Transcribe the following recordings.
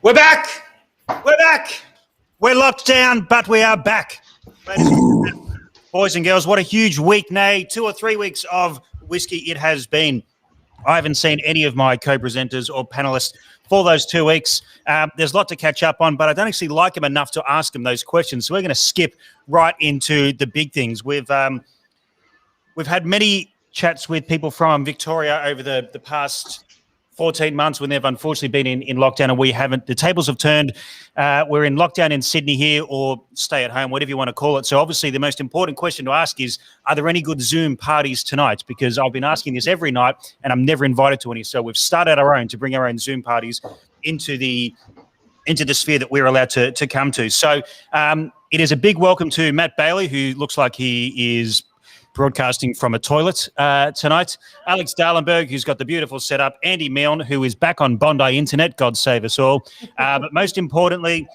We're back. We're back. We're locked down, but we are back. Ladies and gentlemen, boys and girls, what a huge week, nay, 2 or 3 weeks of whiskey it has been. I haven't seen any of my co-presenters or panelists for those 2 weeks. There's a lot to catch up on, but I don't actually like them enough to ask them those questions. So we're going to skip right into the big things. We've had many chats with people from Victoria over the past 14 months when they've unfortunately been in lockdown and we haven't. The tables have turned. We're in lockdown in Sydney here, or stay at home, whatever you want to call it. So obviously the most important question to ask is, are there any good Zoom parties tonight? Because I've been asking this every night and I'm never invited to any. So we've started our own to bring our own Zoom parties into the sphere that we're allowed to come to. So it is a big welcome to Matt Bailey, who looks like he is broadcasting from a toilet tonight. Alex Dahlenburg, who's got the beautiful setup. Andy Milne, who is back on Bondi Internet. God save us all. But most importantly,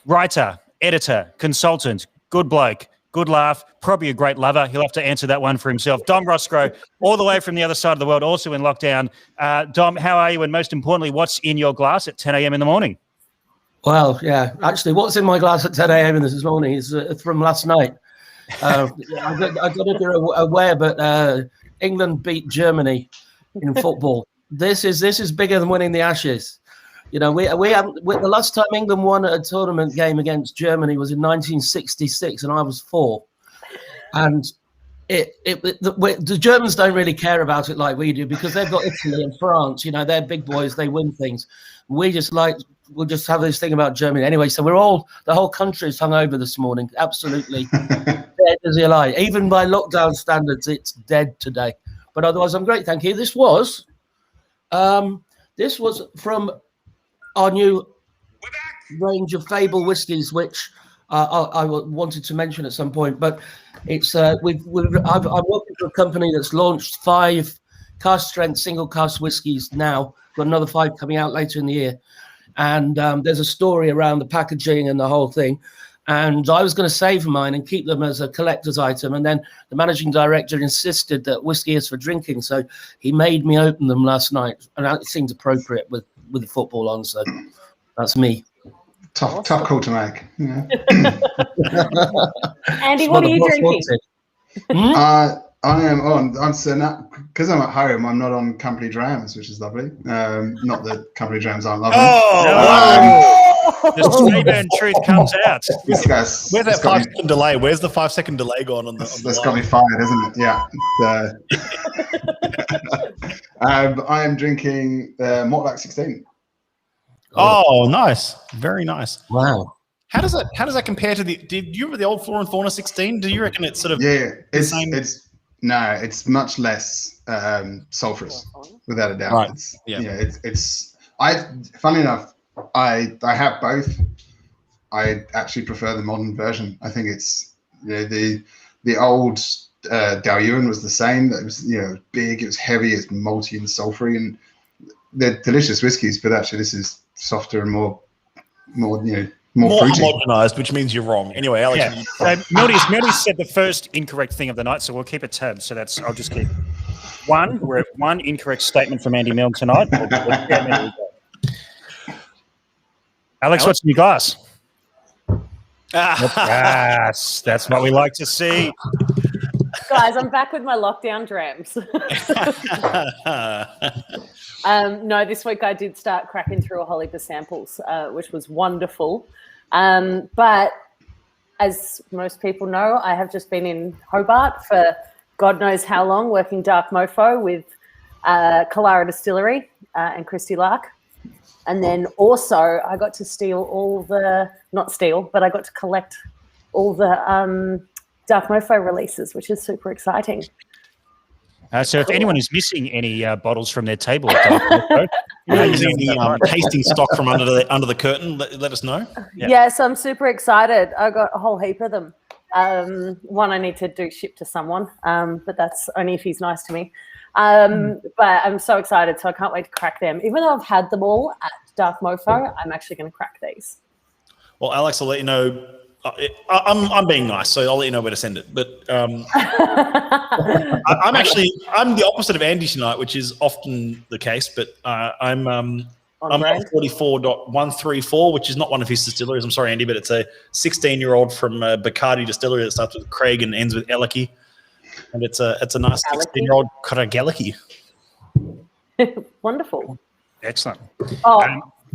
writer, editor, consultant, good bloke, good laugh, probably a great lover. He'll have to answer that one for himself. Dom Roskrow, all the way from the other side of the world, also in lockdown. Dom, how are you? And most importantly, what's in your glass at 10 a.m. in the morning? Well, yeah, actually, what's in my glass at 10 a.m. this morning is from last night. I got to be aware, but England beat Germany in football. This is bigger than winning the Ashes. You know, we haven't. The last time England won a tournament game against Germany was in 1966, and I was 4. And the Germans don't really care about it like we do because they've got Italy and France. You know, they're big boys; they win things. We'll just have this thing about Germany anyway. So the whole country is hungover this morning. Absolutely dead as you lie. Even by lockdown standards, it's dead today. But otherwise, I'm great. Thank you. This was from our new range of Fable whiskies, which I wanted to mention at some point. But it's I'm working for a company that's launched 5 cask strength single cask whiskies now. Got another 5 coming out later in the year. And there's a story around the packaging and the whole thing. And I was going to save mine and keep them as a collector's item. And then the managing director insisted that whiskey is for drinking. So he made me open them last night. And it seemed appropriate with the football on. So that's me. Tough call to make. Yeah. Andy, what are you drinking? I'm so now because I'm at home. I'm not on company drams, which is lovely. Not that company drams aren't lovely. The straight truth comes out. Where's that 5-second delay? Where's the 5-second delay gone on the? That's got me fired, isn't it? Yeah. I am drinking Mortlach 16. Oh, nice, very nice. Wow. How does that compare to did you remember the old Flora and Fauna 16? Do you reckon it's sort of it's much less sulfurous, without a doubt. Right. Funny enough, I have both. I actually prefer the modern version. I think it's the old Daoyuan was the same. That was big, it was heavy, it's malty and sulfury, and they're delicious whiskies. But actually, this is softer and more homogenized, which means you're wrong. Anyway, Alex. Yeah. So Milne said the first incorrect thing of the night, so we'll keep a tab. So I'll just keep one. We're at one incorrect statement from Andy Milne tonight. Alex, what's in your glass? Yes, that's what we like to see. Guys, I'm back with my lockdown drams. No, this week I did start cracking through a whole heap of samples, which was wonderful. But as most people know, I have just been in Hobart for God knows how long, working Dark Mofo with Kalara Distillery and Christy Lark. And then also I got to I got to collect all the Dark Mofo releases, which is super exciting. So if anyone is missing any bottles from their table at Dark Mofo, any tasting stock from under the curtain, let us know. Yeah, so I'm super excited. I got a whole heap of them. One I need to ship to someone, but that's only if he's nice to me. But I'm so excited, so I can't wait to crack them. Even though I've had them all at Dark Mofo, I'm actually going to crack these. Well, Alex, I'll let you know I'm being nice, so I'll let you know where to send it. But I'm the opposite of Andy tonight, which is often the case. But I'm on 44.134, which is not one of his distilleries. I'm sorry, Andy, but it's a 16-year-old from Bacardi Distillery that starts with Craig and ends with Ellicky, and it's a nice 16-year-old Craig. Wonderful. Excellent. Oh,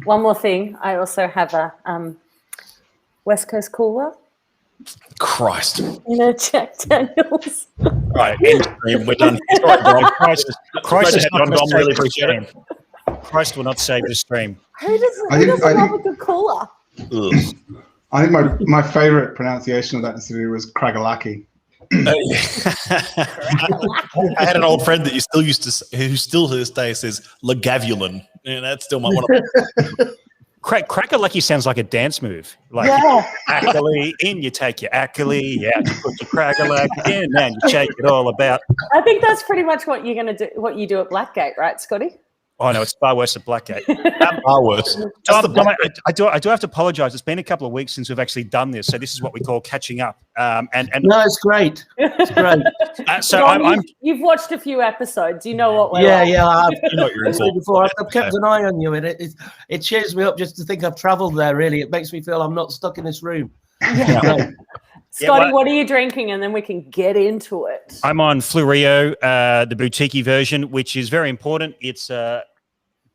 one more thing. I also have a West Coast cooler. Christ. In a Jack Daniels. Right, end stream. We're done. Christ is not Dom, really appreciate it. Christ will not save the stream. Who doesn't love a good cooler? I think my favourite pronunciation of that distillery was Cragalaki. I had an old friend that who still to this day says Lagavulin. And that's still one of my Crack-a-lucky sounds like a dance move. Like Ackley in, you take your Ackley out, you put your crack-a-lucky in, and you shake it all about. I think that's pretty much what you're going to do. What you do at Blackgate, right, Scotty? Oh no, it's far worse at Blackgate. Far worse. Dom, I do have to apologise. It's been a couple of weeks since we've actually done this, so this is what we call catching up. And no, it's great. It's great. So Dom, you've watched a few episodes. You know what we're like. I've, You know what you're in for. before. I've kept an eye on you, and it cheers me up just to think I've travelled there. Really, it makes me feel I'm not stuck in this room. Yeah. Scotty, what are you drinking? And then we can get into it. I'm on Flurio, the boutique version, which is very important. It's a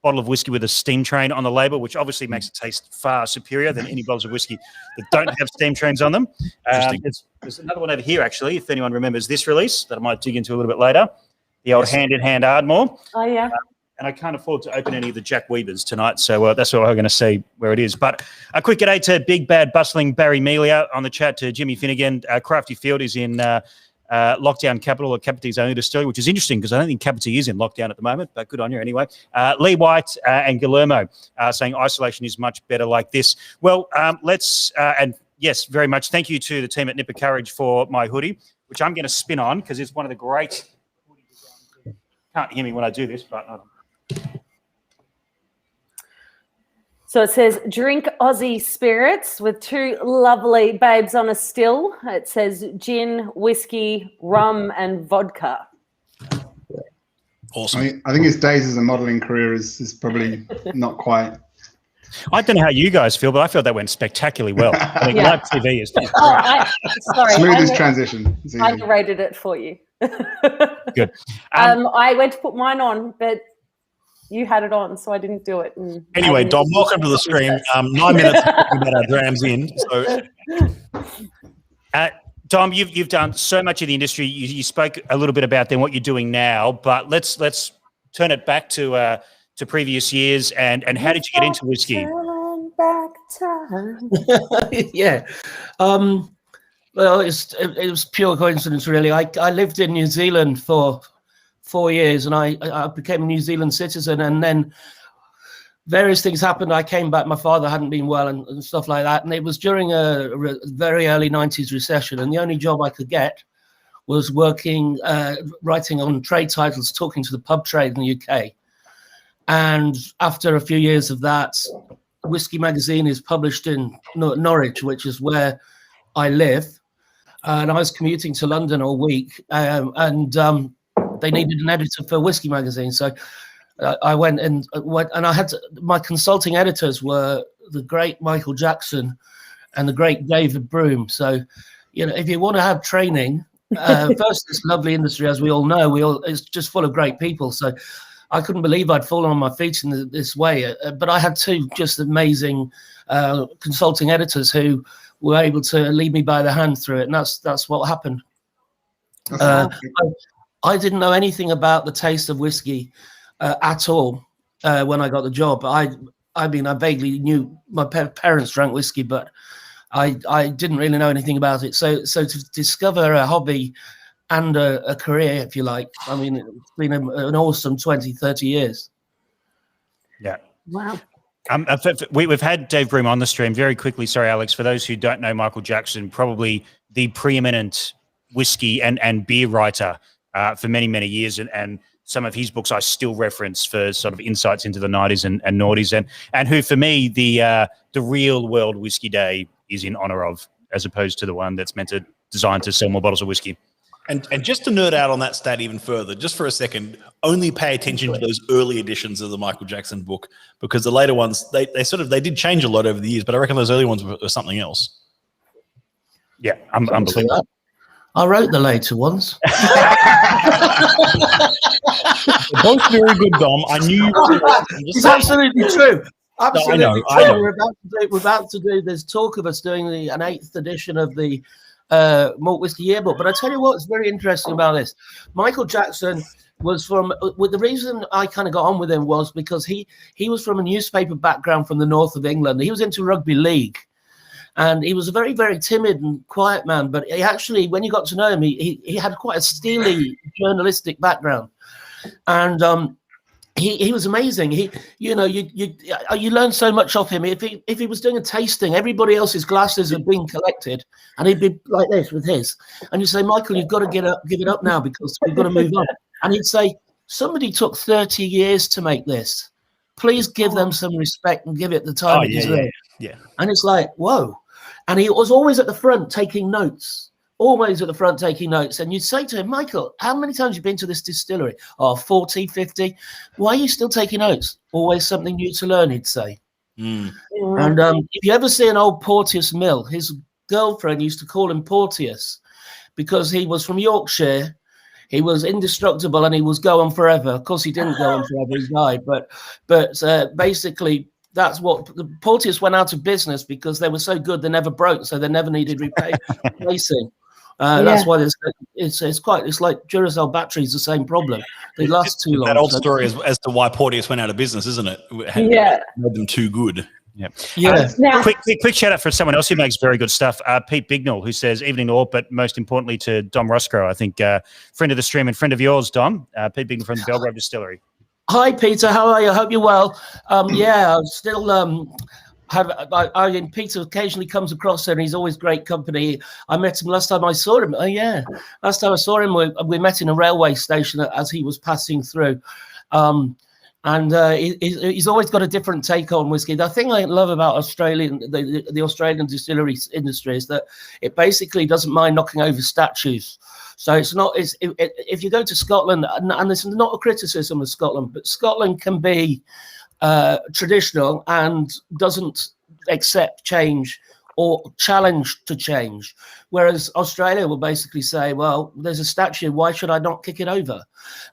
bottle of whiskey with a steam train on the label, which obviously makes it taste far superior than any bottles of whiskey that don't have steam trains on them. There's another one over here, actually, if anyone remembers this release that I might dig into a little bit later. The old Hand in Hand Ardmore. Oh, yeah. And I can't afford to open any of the Jack Weavers tonight, so that's what I'm going to say where it is. But a quick g'day to big, bad, bustling Barry Melia on the chat, to Jimmy Finnegan. Crafty Field is in lockdown capital, or Capiti's only distillery, which is interesting because I don't think Capiti is in lockdown at the moment, but good on you anyway. Lee White and Guillermo saying isolation is much better like this. Well, and yes, very much. Thank you to the team at Nipper Courage for my hoodie, which I'm going to spin on because it's one of the great hoodies. Can't hear me when I do this, but... So it says, drink Aussie spirits with two lovely babes on a still. It says gin, whiskey, rum, and vodka. Awesome. I think his days as a modelling career is probably not quite. I don't know how you guys feel, but I feel that went spectacularly well. I mean, live TV is just sorry. Smoothest transition. I narrated it for you. good. I went to put mine on, but you had it on, so I didn't do it. Anyway, Dom, welcome to the stream. 9 minutes talking about our drams in. So, Dom, you've done so much of the industry. You spoke a little bit about then what you're doing now, but let's turn it back to previous years and how did you get into whiskey? Turn back time. Yeah. Well, it was pure coincidence, really. I lived in New Zealand for 4 years, and I became a New Zealand citizen, and then various things happened. I came back. My father hadn't been well and stuff like that, and it was during a very early 90s recession, and the only job I could get was working, writing on trade titles, talking to the pub trade in the UK. And after a few years of that, Whisky Magazine is published in Norwich, which is where I live, and I was commuting to London all week, and they needed an editor for Whisky Magazine, so I went and I had my consulting editors were the great Michael Jackson and the great David Broom. So, you know, if you want to have training, first, this lovely industry, as we all know, it's just full of great people. So I couldn't believe I'd fallen on my feet in this way. But I had two just amazing consulting editors who were able to lead me by the hand through it, and that's what happened. I didn't know anything about the taste of whiskey at all when I got the job. I mean, I vaguely knew my parents drank whiskey, but I didn't really know anything about it. So to discover a hobby and a career, if you like, I mean, it's been an awesome 20, 30 years. Yeah. Wow. We've had Dave Broom on the stream very quickly. Sorry, Alex. For those who don't know Michael Jackson, probably the preeminent whiskey and beer writer for many, many years. And some of his books I still reference for sort of insights into the 90s and noughties, and who, for me, the real World Whiskey Day is in honor of. as opposed to the one that's designed to sell more bottles of whiskey. And just to nerd out on that stat even further, just for a second, only pay attention to those early editions of the Michael Jackson book, because the later ones, they did change a lot over the years, but I reckon those early ones were something else. Yeah, unbelievable. I wrote the later ones. Both very good, Dom. I knew you were It's absolutely true. Absolutely I know. true. We're about to do. There's talk of us doing an 8th edition of the Malt Whiskey Yearbook. But I tell you what's very interesting about this. Michael Jackson was the reason I kind of got on with him was because he was from a newspaper background from the north of England. He was into rugby league. And he was a very, very timid and quiet man. But he actually, when you got to know him, he had quite a steely journalistic background. And he was amazing. You learn so much of him. If he was doing a tasting, everybody else's glasses had been collected, and he'd be like this with his. And you say, Michael, you've got to give it up now because we've got to move on. And he'd say, somebody took 30 years to make this. Please give them some respect and give it the time it deserves. Yeah. And it's like, whoa. And he was always at the front taking notes. Always at the front taking notes. And you'd say to him, Michael, how many times have you been to this distillery? Oh, 40, 50. Why are you still taking notes? Always something new to learn, he'd say. And if you ever see an old Porteous mill, his girlfriend used to call him Porteous because he was from Yorkshire. He was indestructible and he was go on forever. Of course, he didn't go on forever. He died. But basically, that's what the Porteous went out of business because they were so good they never broke, so they never needed replacing. That's why it's like Duracell batteries, the same problem. They last too long. That old story as to why Porteous went out of business, isn't it? Made them too good. Yeah. Quick shout out for someone else who makes very good stuff. Pete Bignell, who says evening all, but most importantly to Dom Roskrow, I think friend of the stream and friend of yours, Dom. Pete Bignell from the Belgrave Distillery. Hi, Peter. How are you? I hope you're well. I'm still Peter occasionally comes across there, and he's always great company. I met him last time I saw him. Last time I saw him, we met in a railway station as he was passing through. He's always got a different take on whiskey. The thing I love about the Australian distillery industry is that it basically doesn't mind knocking over statues. So if you go to Scotland, and this is not a criticism of Scotland, but Scotland can be traditional and doesn't accept change or challenge to change. Whereas Australia will basically say, well, there's a statue, why should I not kick it over?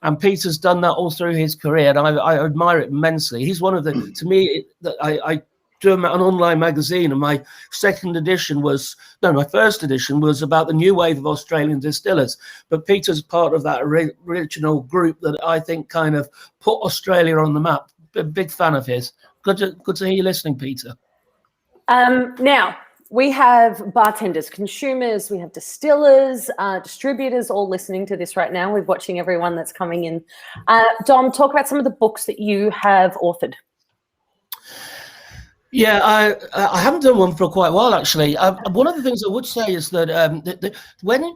And Peter's done that all through his career, and I admire it immensely. He's one of the, to me, I do an online magazine, and my first edition was about the new wave of Australian distillers. But Peter's part of that original group that I think kind of put Australia on the map. Big fan of his. Good to hear you listening, Peter. Now, we have bartenders, consumers, we have distillers, distributors all listening to this right now. We're watching everyone that's coming in. Dom, talk about some of the books that you have authored. Yeah, I haven't done one for quite a while, actually. One of the things I would say is that when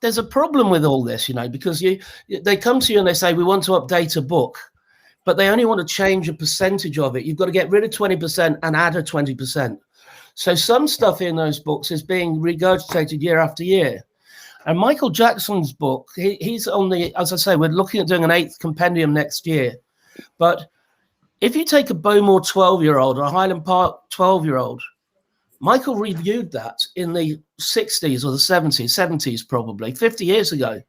there's a problem with all this, because they come to you and they say, we want to update a book, but they only want to change a percentage of it. You've got to get rid of 20% and add a 20%. So some stuff in those books is being regurgitated year after year. And Michael Jackson's book, he's on the, as I say, we're looking at doing an 8th compendium next year. But if you take a Bowmore 12-year-old or a Highland Park 12-year-old, Michael reviewed that in the 60s or the 70s probably, 50 years ago.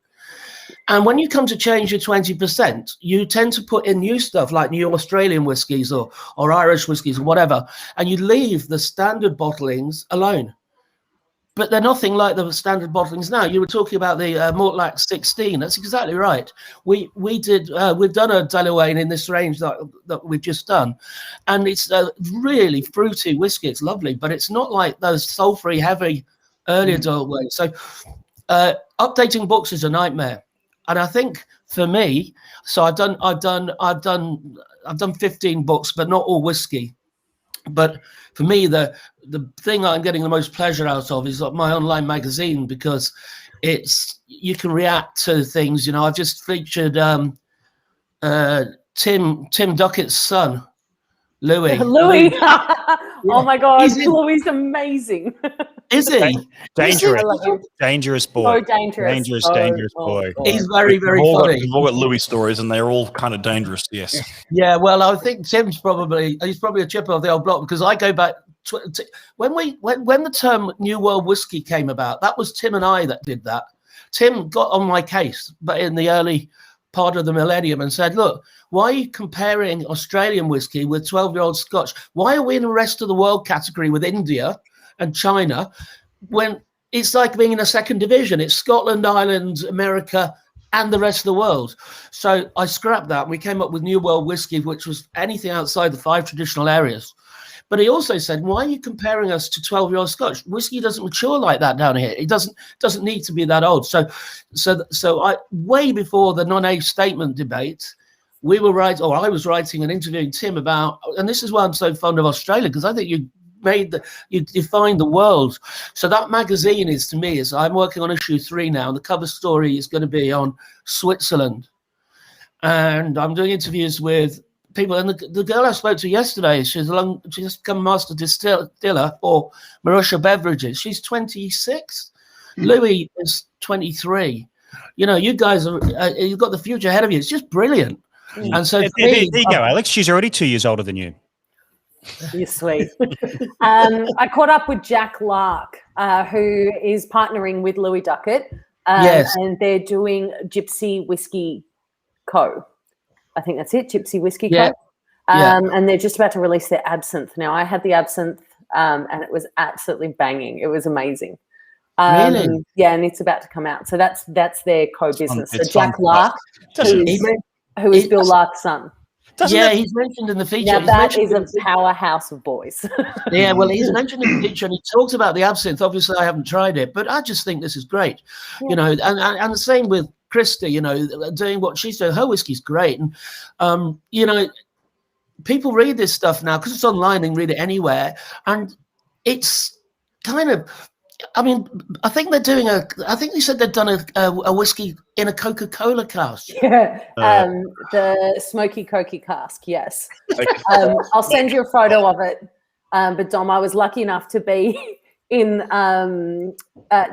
And when you come to change your 20%, you tend to put in new stuff like new Australian whiskies or Irish whiskies or whatever, and you leave the standard bottlings alone. But they're nothing like the standard bottlings now. You were talking about the Mortlach 16. That's exactly right. We've done a Deloraine in this range that we've just done, and it's a really fruity whiskey. It's lovely, but it's not like those sulfury, heavy earlier Deloraine. So updating books is a nightmare. And I think for me, so I've done 15 books, but not all whiskey. But for me, the thing I'm getting the most pleasure out of is my online magazine, because you can react to things. I've just featured Tim Duckett's son, Louis. Oh my God, He's in- Louis amazing. Is he? Dangerous, I love him. dangerous boy. So dangerous. Dangerous, Oh, dangerous oh, boy. God. He's very, very We've all funny. got Louis stories, and they're all kind of dangerous. Yes. Yeah, well, I think he's probably a chipper of the old block, because I go back when the term New World Whiskey came about. That was Tim and I that did that. Tim got on my case, but in the early part of the millennium, and said, look, why are you comparing Australian whiskey with 12-year-old Scotch? Why are we in the rest of the world category with India and China when it's like being in a second division? It's Scotland, Ireland, America, and the rest of the world. So I scrapped that. We came up with New World Whiskey, which was anything outside the 5 traditional areas. But he also said, why are you comparing us to 12-year-old Scotch? Whiskey doesn't mature like that down here. It doesn't need to be that old. So I, way before the non-age statement debate, I was writing and interviewing Tim about, and this is why I'm so fond of Australia, because I think you defined the world. So that magazine is, to me, I'm working on issue 3 now, and the cover story is going to be on Switzerland. And I'm doing interviews with people, and the girl I spoke to yesterday, she's just become master distiller for Marussia Beverages. She's 26. Louis is 23. You know, you guys you've got the future ahead of you. It's just brilliant. And so There you go, Alex. She's already 2 years older than you. You're sweet. I caught up with Jack Lark, who is partnering with Louis Duckett, Yes. and they're doing Gypsy Whiskey Co. I think that's it, Gypsy Whiskey Co. And they're just about to release their absinthe. Now, I had the absinthe, and it was absolutely banging. It was amazing. Really? Yeah, and it's about to come out. So that's their co-business. So It's Jack fun. Lark, who is Bill Lark's son. He's mentioned in the feature. Now, that is a powerhouse of boys. Yeah, well, he's mentioned in the feature, and he talks about the absinthe. Obviously, I haven't tried it, but I just think this is great. Yeah. You know, and the same with Christy, you know, doing what she's doing. Her whiskey's great. And, you know, people read this stuff now because it's online and read it anywhere. And it's kind of, I mean, I think they said they'd done a whiskey in a Coca-Cola cask. Yeah, the smoky Cokie cask, yes. I'll send you a photo of it. But Dom, I was lucky enough to be in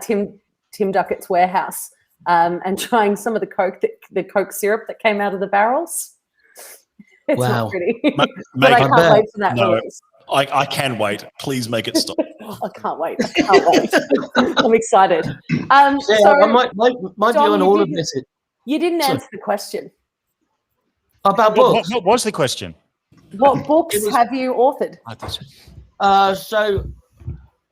Tim Duckett's warehouse and trying some of the Coke syrup that came out of the barrels. It's not pretty. But I can't wait for that release. I can wait. Please make it stop. I can't wait. I'm excited. So, my view on all of this is, you didn't answer the question. About books. What was the question? What books have you authored?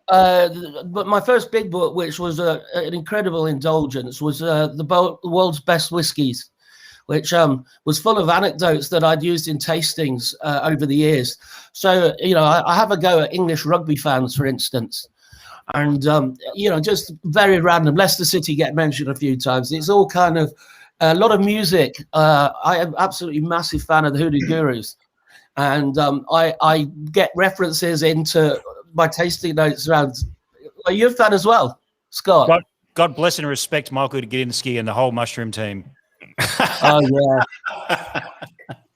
But my first big book, which was an incredible indulgence, was the world's best whiskies, which was full of anecdotes that I'd used in tastings over the years. So, you know, I have a go at English rugby fans, for instance. And, you know, just very random. Leicester City get mentioned a few times. It's all kind of a lot of music. I am absolutely massive fan of the Hoodoo Gurus. And I get references into my tasting notes around. Are you a fan as well, Scott? God bless and respect Michael Gudinski and the whole Mushroom team. Oh, yeah.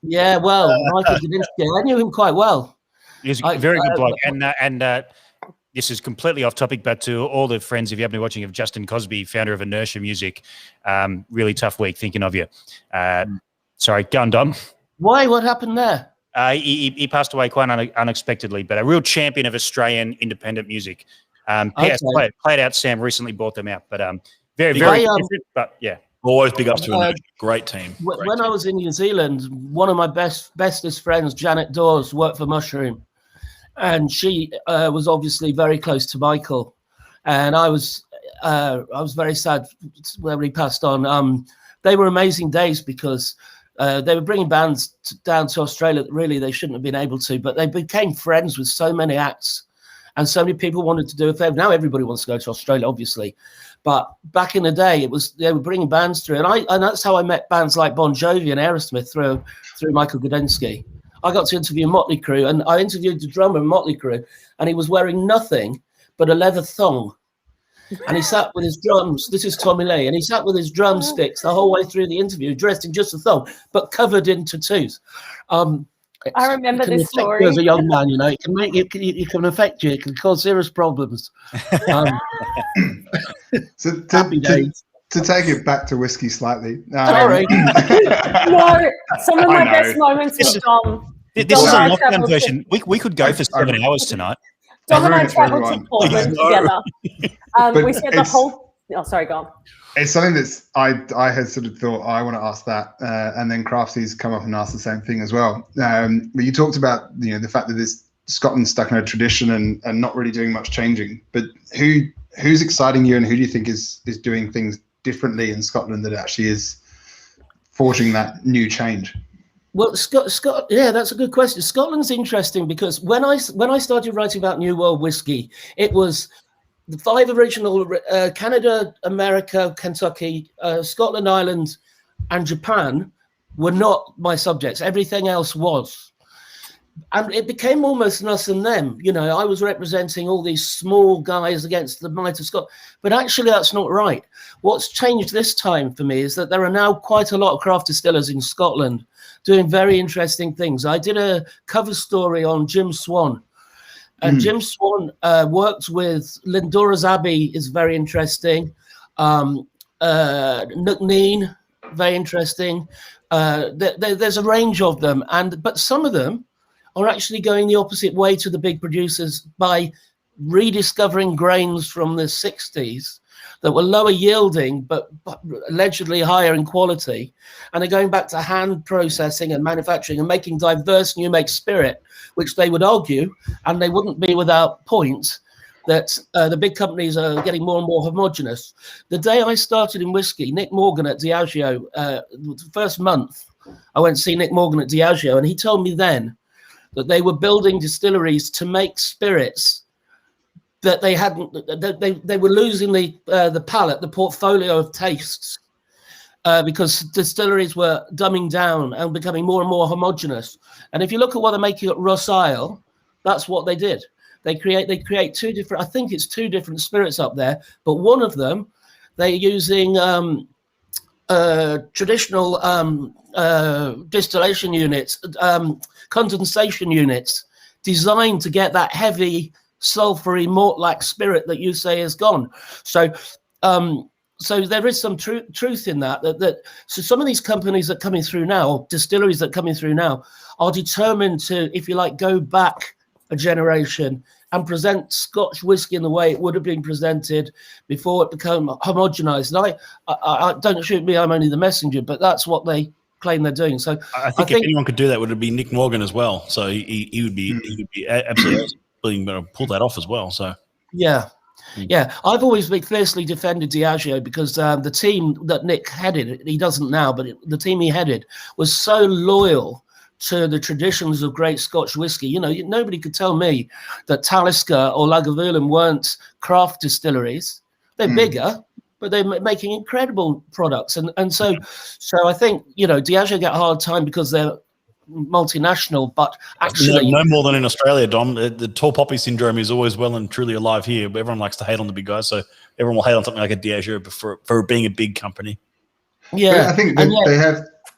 Yeah, well, Michael Gudinski, I knew him quite well. He's a very good bloke. And this is completely off topic, but to all the friends, if you haven't been watching, of Justin Cosby, founder of Inertia Music, really tough week thinking of you. Sorry, go on, Dom. Why? What happened there? He passed away quite unexpectedly, but a real champion of Australian independent music. Played out. Sam recently bought them out, but very different. But yeah, always big ups to a great team. When I was in New Zealand, one of my bestest friends, Janet Dawes, worked for Mushroom, and she was obviously very close to Michael, and I was very sad when he passed on. They were amazing days because they were bringing bands down to Australia that really they shouldn't have been able to, but they became friends with so many acts, and so many people wanted to do a favour. Now everybody wants to go to Australia, obviously, but back in the day, they were bringing bands through, and that's how I met bands like Bon Jovi and Aerosmith through Michael Gudinski. I got to interview Motley Crue, and I interviewed the drummer of Motley Crue, and he was wearing nothing but a leather thong. And he sat with his drums. This is Tommy Lee. And he sat with his drumsticks the whole way through the interview, dressed in just a thong, but covered in tattoos. I remember it can this affect story. you as a young man, you know. It can make it can affect you. It can cause serious problems. So Happy days. to take it back to whiskey slightly. Sorry. No, some of my I know. best moments with Dom. This Dom is and a I lockdown travelled to- version. We could go for 7 hours tonight. Dom and I ruined it for travelled to everyone. Portland No. together. But We spent the it's- whole. Oh, sorry, go on. It's something that's I had sort of thought I want to ask that, and then Crafty's come up and asked the same thing as well. But you talked about the fact that this Scotland's stuck in a tradition and not really doing much changing. But who's exciting you, and who do you think is doing things differently in Scotland that actually is forging that new change? Well, Scott, yeah, that's a good question. Scotland's interesting because when I started writing about New World whiskey, it was the 5 original Canada, America, Kentucky, Scotland, Ireland, and Japan were not my subjects. Everything else was. And it became almost an us and them. You know, I was representing all these small guys against the might of Scotland. But actually, that's not right. What's changed this time for me is that there are now quite a lot of craft distillers in Scotland doing very interesting things. I did a cover story on Jim Swan. And Jim Swan worked with Lindora's Abbey is very interesting. Nuckneen, very interesting. There's a range of them, but some of them are actually going the opposite way to the big producers by rediscovering grains from the 60s that were lower yielding but allegedly higher in quality, and they're going back to hand processing and manufacturing and making diverse new make spirit, which they would argue, and they wouldn't be without point, that the big companies are getting more and more homogenous. The day I started in whiskey, Nick Morgan at Diageo, the first month I went to see Nick Morgan at Diageo, and he told me then that they were building distilleries to make spirits that they hadn't, they were losing the palate, the portfolio of tastes, because distilleries were dumbing down and becoming more and more homogenous. And if you look at what they're making at Ross Isle, that's what they did. They create 2 different, I think it's 2 different spirits up there, but one of them, they're using traditional distillation units, condensation units, designed to get that heavy, sulfury malt-like spirit that you say is gone. So there is some truth in that. So some of these companies that are coming through now, distilleries that are coming through now, are determined to, if you like, go back a generation and present Scotch whiskey in the way it would have been presented before it became homogenized. And I don't shoot me, I'm only the messenger, but that's what they claim they're doing. So I think if anyone could do that, would it be Nick Morgan as well? So he would be absolutely being able to pull that off as well. So yeah. I've always been fiercely defended Diageo because the team that Nick headed, he doesn't now, but the team he headed was so loyal to the traditions of great Scotch whiskey. You know, nobody could tell me that Talisker or Lagavulin weren't craft distilleries. They're bigger, but they're making incredible products. And so I think, Diageo get a hard time because they're multinational, but actually no more than in Australia, Dom. The tall poppy syndrome is always well and truly alive here, but everyone likes to hate on the big guys, so everyone will hate on something like a Diageo for being a big company. Yeah, but I think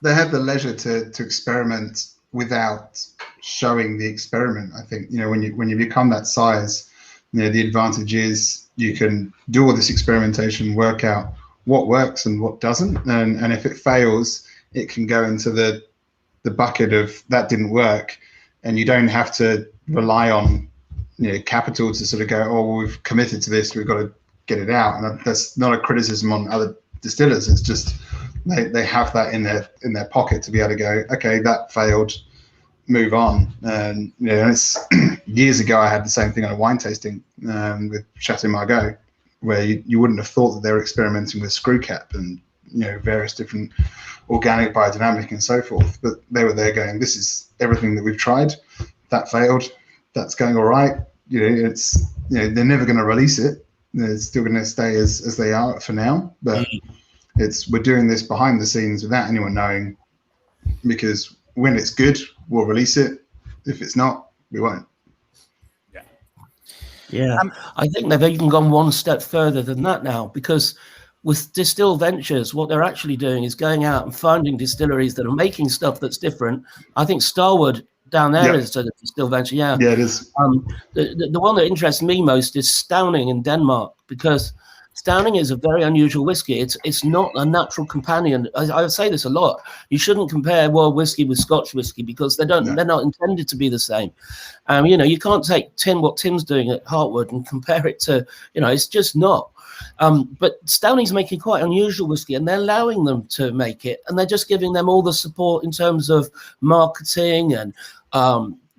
they have the leisure to experiment without showing the experiment. I think when you become that size, the advantage is you can do all this experimentation, work out what works and what doesn't, and if it fails, it can go into the bucket of that didn't work, and you don't have to rely on capital to sort of go, oh, well, we've committed to this, we've got to get it out. And that's not a criticism on other distillers. It's just they have that in their pocket to be able to go, okay, that failed, move on. And it's years ago I had the same thing on a wine tasting with Chateau Margaux, where you wouldn't have thought that they were experimenting with screw cap and various different organic, biodynamic, and so forth. But they were there going, this is everything that we've tried. That failed. That's going all right. It's they're never going to release it. They're still going to stay as they are for now. But we're doing this behind the scenes without anyone knowing, because when it's good, we'll release it. If it's not, we won't. Yeah. I think they've even gone one step further than that now, because with Distill Ventures, what they're actually doing is going out and finding distilleries that are making stuff that's different. I think Starwood down there Yeah. is a still venture. Yeah, Yeah, it is. The one that interests me most is Stauning in Denmark, because Stauning is a very unusual whiskey. It's not a natural companion. I say this a lot. You shouldn't compare world whiskey with Scotch whiskey, because they're not intended to be the same. You can't take what Tim's doing at Hartwood and compare it to, it's just not. But Stauning's making quite unusual whiskey, and they're allowing them to make it, and they're just giving them all the support in terms of marketing and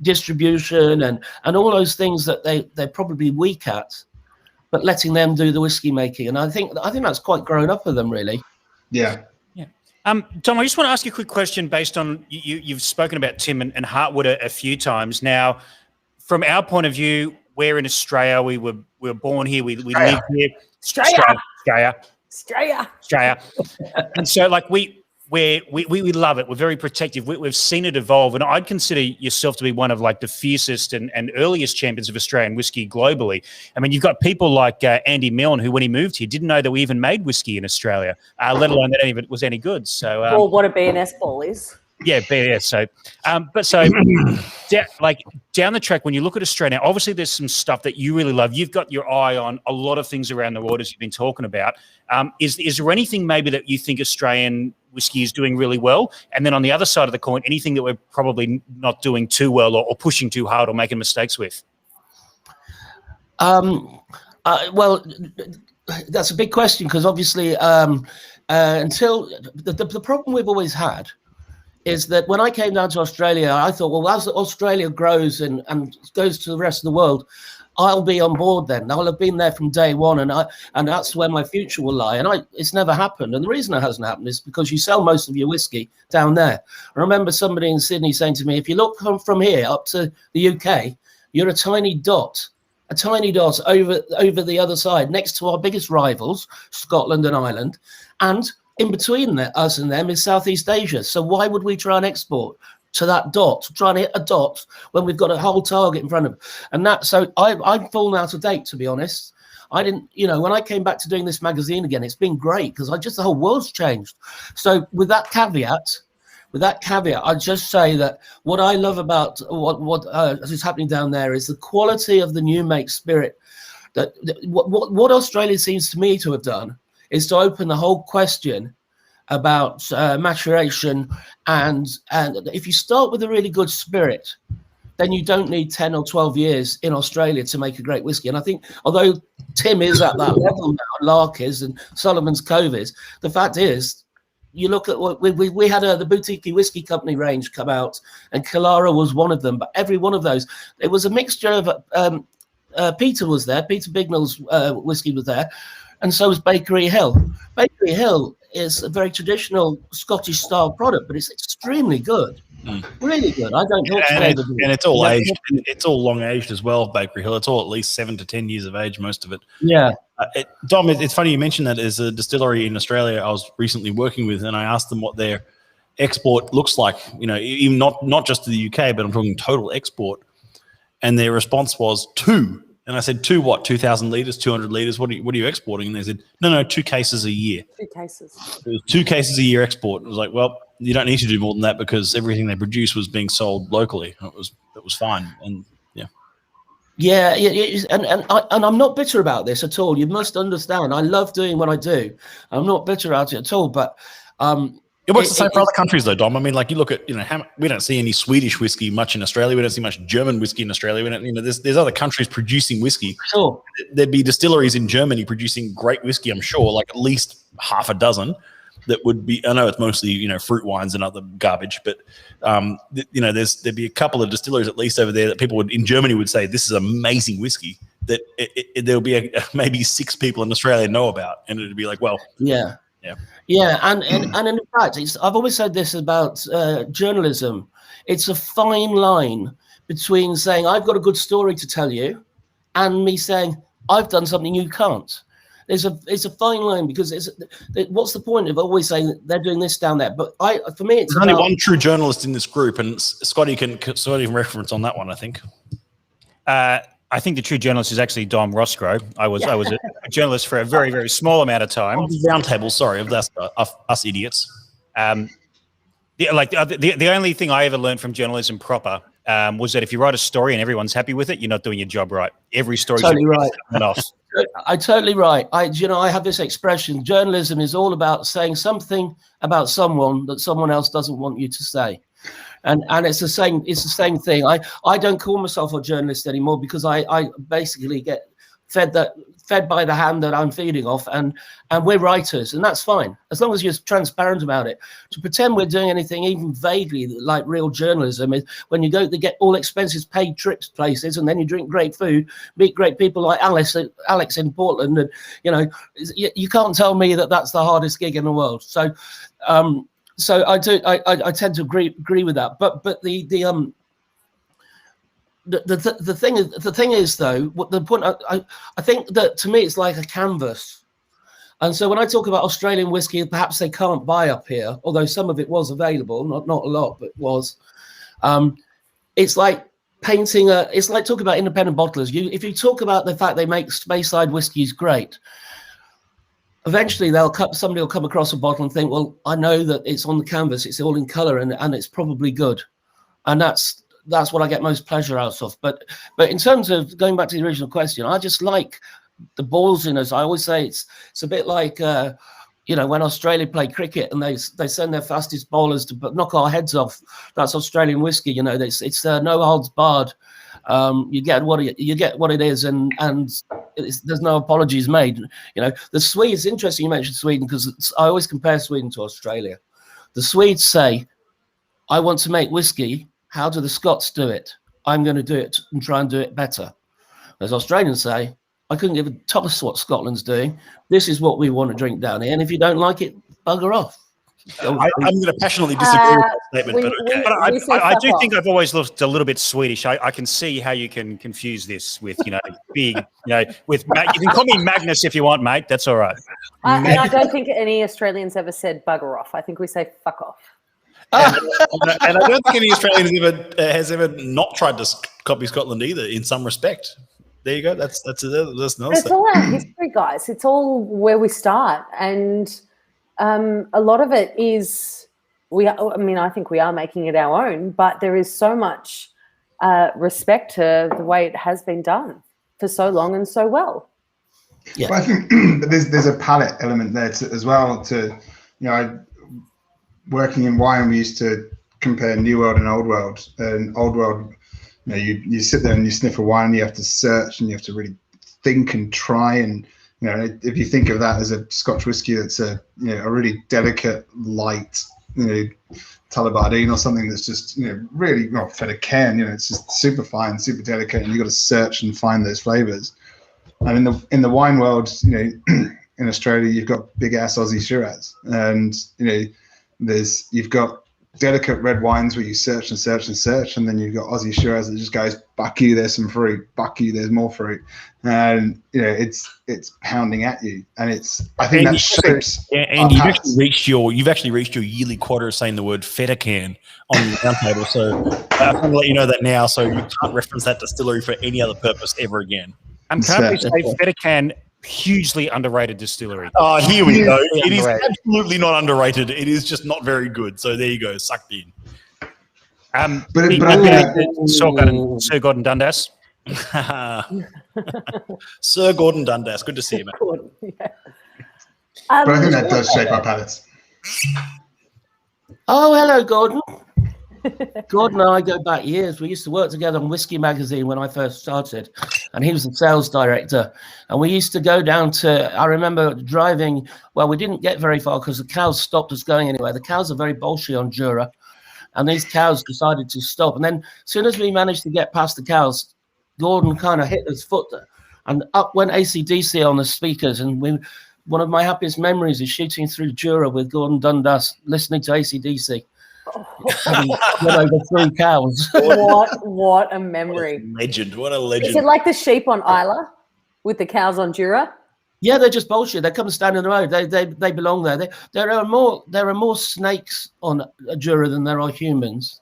distribution and all those things that they're probably weak at, but letting them do the whiskey making. And I think that's quite grown up of them, really. Yeah. Tom, I just want to ask you a quick question based on you've spoken about Tim and Hartwood a few times. Now, from our point of view, we're in Australia. We were born here. We live here. Australia. And so, like, we love it. We're very protective. We've seen it evolve, and I'd consider yourself to be one of like the fiercest and earliest champions of Australian whiskey globally. I mean, you've got people like Andy Milne, who when he moved here didn't know that we even made whiskey in Australia, let alone that any of it was any good. So, or what a BNS ball is. Yeah, so, down the track, when you look at Australia, obviously there's some stuff that you really love. You've got your eye on a lot of things around the world, as you've been talking about. Is there anything maybe that you think Australian whiskey is doing really well? And then on the other side of the coin, anything that we're probably not doing too well or pushing too hard or making mistakes with? Well, that's a big question, because obviously until the problem we've always had is that when I came down to Australia, I thought, well, as Australia grows and goes to the rest of the world, I'll be on board then. I'll have been there from day one, and that's where my future will lie. And it's never happened. And the reason it hasn't happened is because you sell most of your whiskey down there. I remember somebody in Sydney saying to me, if you look from here up to the UK, you're a tiny dot over the other side, next to our biggest rivals, Scotland and Ireland. And in between us and them is Southeast Asia. So why would we try and export to that dot, try and hit a dot when we've got a whole target in front of them? And so I've fallen out of date, to be honest. I didn't, when I came back to doing this magazine again, it's been great because the whole world's changed. So with that caveat, I just say that what I love about what is happening down there is the quality of the new make spirit. What Australia seems to me to have done is to open the whole question about maturation, and if you start with a really good spirit, then you don't need 10 or 12 years in Australia to make a great whiskey. And I think although Tim is at that level now, Lark is, and Solomon's Cove is, the fact is, you look at what we had the Boutique Whiskey Company range come out, and Killara was one of them, but every one of those, it was a mixture of Peter was there, Peter Bignell's whiskey was there, and so was Bakery Hill. Bakery Hill is a very traditional Scottish style product, but it's extremely good, really good. I don't talk and it's all aged. It's all long aged as well. Bakery Hill. It's all at least 7 to 10 years of age, most of it. Yeah. Dom, it's funny you mentioned that. There's a distillery in Australia I was recently working with, and I asked them what their export looks like. Even not just to the UK, but I'm talking total export. And their response was 2. And I said, 2 what? 2,000 litres, 200 litres? What are you exporting? And they said, no, 2 cases a year. 2 cases. It was 2 cases a year export. It was like, well, you don't need to do more than that because everything they produce was being sold locally. It was fine. And yeah, and I'm not bitter about this at all. You must understand. I love doing what I do. I'm not bitter about it at all. But it works the same for other countries, though, Dom. I mean, like you look at, we don't see any Swedish whiskey much in Australia. We don't see much German whiskey in Australia. We don't, there's other countries producing whiskey. Sure. There'd be distilleries in Germany producing great whiskey, I'm sure, like at least half a dozen that would be, I know it's mostly, fruit wines and other garbage, but, there'd be a couple of distilleries at least over there that people in Germany would say, this is amazing whiskey that there'll be maybe 6 people in Australia know about. And it'd be like, well, yeah. Yeah, and in fact, I've always said this about journalism. It's a fine line between saying I've got a good story to tell you, and me saying I've done something you can't. It's a fine line because what's the point of always saying they're doing this down there? But for me, it's there's only one true journalist in this group, and Scotty can reference on that one, I think. I think the true journalist is actually Dom Roskrow. I was a journalist for a very, very small amount of time. Roundtable, sorry, of us idiots. The only thing I ever learned from journalism proper was that if you write a story and everyone's happy with it, you're not doing your job right. Every story Totally right. enough. I totally right. I have this expression: journalism is all about saying something about someone that someone else doesn't want you to say. And it's the same thing. I don't call myself a journalist anymore because I basically get fed by the hand that I'm feeding off, and we're writers, and that's fine as long as you're transparent about it. To pretend we're doing anything even vaguely like real journalism is when you go to get all expenses paid trips places, and then you drink great food, meet great people like Alex in Portland, and you can't tell me that that's the hardest gig in the world. So I tend to agree with that. But the thing is though, what the point I think that to me it's like a canvas. And so when I talk about Australian whiskey, perhaps they can't buy up here, although some of it was available, not a lot, but was. It's like painting it's like talking about independent bottlers. If you talk about the fact they make Speyside whiskies great, eventually somebody will come across a bottle and think, well, I know that it's on the canvas, it's all in color, and it's probably good. And that's what I get most pleasure out of. But in terms of going back to the original question, I just like the ballsiness. I always say it's a bit like when Australia play cricket and they send their fastest bowlers to knock our heads off. That's Australian whiskey. It's no holds barred. You get what it is, and there's no apologies made. The Swedes. Interesting you mentioned Sweden, because I always compare Sweden to Australia. The Swedes say, "I want to make whiskey. How do the Scots do it? I'm going to do it and try and do it better." As Australians say, "I couldn't give a toss what Scotland's doing. This is what we want to drink down here, and if you don't like it, bugger off." I'm going to passionately disagree with that statement, but okay. But I do think I've always looked a little bit Swedish. I can see how you can confuse this with, big, with, you can call me Magnus if you want, mate. That's all right. And I don't think any Australians ever said bugger off. I think we say fuck off. And I don't think any Australian has ever not tried to copy Scotland either, in some respect. There you go. That's it's all our history, guys. It's all where we start, and a lot of it is I think we are making it our own, but there is so much respect to the way it has been done for so long and so well. Yeah, well, I think there's a palate element there as well. Working in wine, we used to compare New World and Old World. And Old World, you sit there and you sniff a wine, and you have to search and you have to really think and try. And if you think of that as a Scotch whiskey, that's a really delicate, light, Tullibardine or something that's just really Fennecairn. It's just super fine, super delicate, and you've got to search and find those flavors. And in the wine world, in Australia, you've got big ass Aussie Shiraz, and you've got delicate red wines where you search and search and search, and then you've got Aussie Shiraz that just goes, "Buck you, there's some fruit. Buck you, there's more fruit," and it's pounding at you, and I think that shapes. Yeah, and you've actually reached your yearly quota of saying the word Fettercan on the roundtable. So I'm going to let you know that now, so you can't reference that distillery for any other purpose ever again. And can we say Fettercan? Hugely underrated distillery. Oh, here we go. It is absolutely not underrated. It is just not very good. So there you go, sucked in. Sir Gordon Dundas. Sir Gordon Dundas. Good to see you, man. But I think that does shape our palates. Oh, hello, Gordon. Gordon and I go back years. We used to work together on Whiskey Magazine when I first started, and he was the sales director. And we used to go down I remember driving, well, we didn't get very far because the cows stopped us going anywhere. The cows are very bolshy on Jura, and these cows decided to stop. And then as soon as we managed to get past the cows, Gordon kind of hit his foot, and up went AC/DC on the speakers. And one of my happiest memories is shooting through Jura with Gordon Dundas, listening to AC/DC. Over 3 cows. What a memory! What a legend! Is it like the sheep on Isla with the cows on Jura? Yeah, they're just bullshit. They come and stand in the road. They belong there. There are more snakes on Jura than there are humans.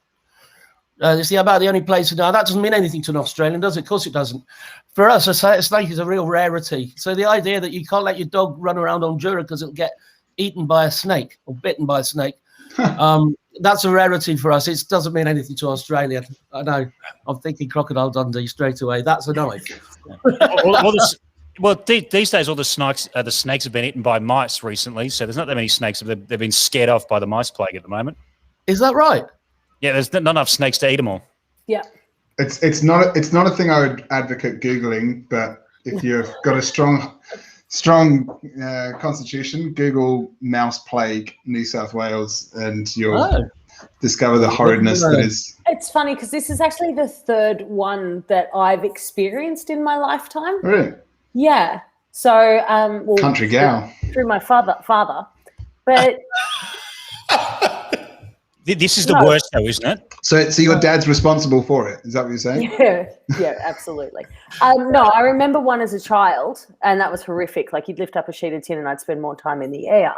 You see, about the only place now that doesn't mean anything to an Australian, does it? Of course it doesn't. For us, a snake is a real rarity. So the idea that you can't let your dog run around on Jura because it'll get eaten by a snake or bitten by a snake. That's a rarity for us. It doesn't mean anything to Australia. I know. I'm thinking Crocodile Dundee straight away. That's a knife. These days, all the snakes have been eaten by mice recently, so there's not that many snakes. They've been scared off by the mice plague at the moment. Is that right? Yeah, there's not enough snakes to eat them all. Yeah. It's not a thing I would advocate Googling, but if you've got a strong constitution, Google mouse plague New South Wales, and you'll discover the horridness that is. It's funny because this is actually the third one that I've experienced in my lifetime. Really? Yeah. So, Country gal. through my father, but. This is the worst, though, isn't it? So your dad's responsible for it. Is that what you're saying? Yeah, absolutely. No, I remember one as a child, and that was horrific. Like, you'd lift up a sheet of tin and I'd spend more time in the air.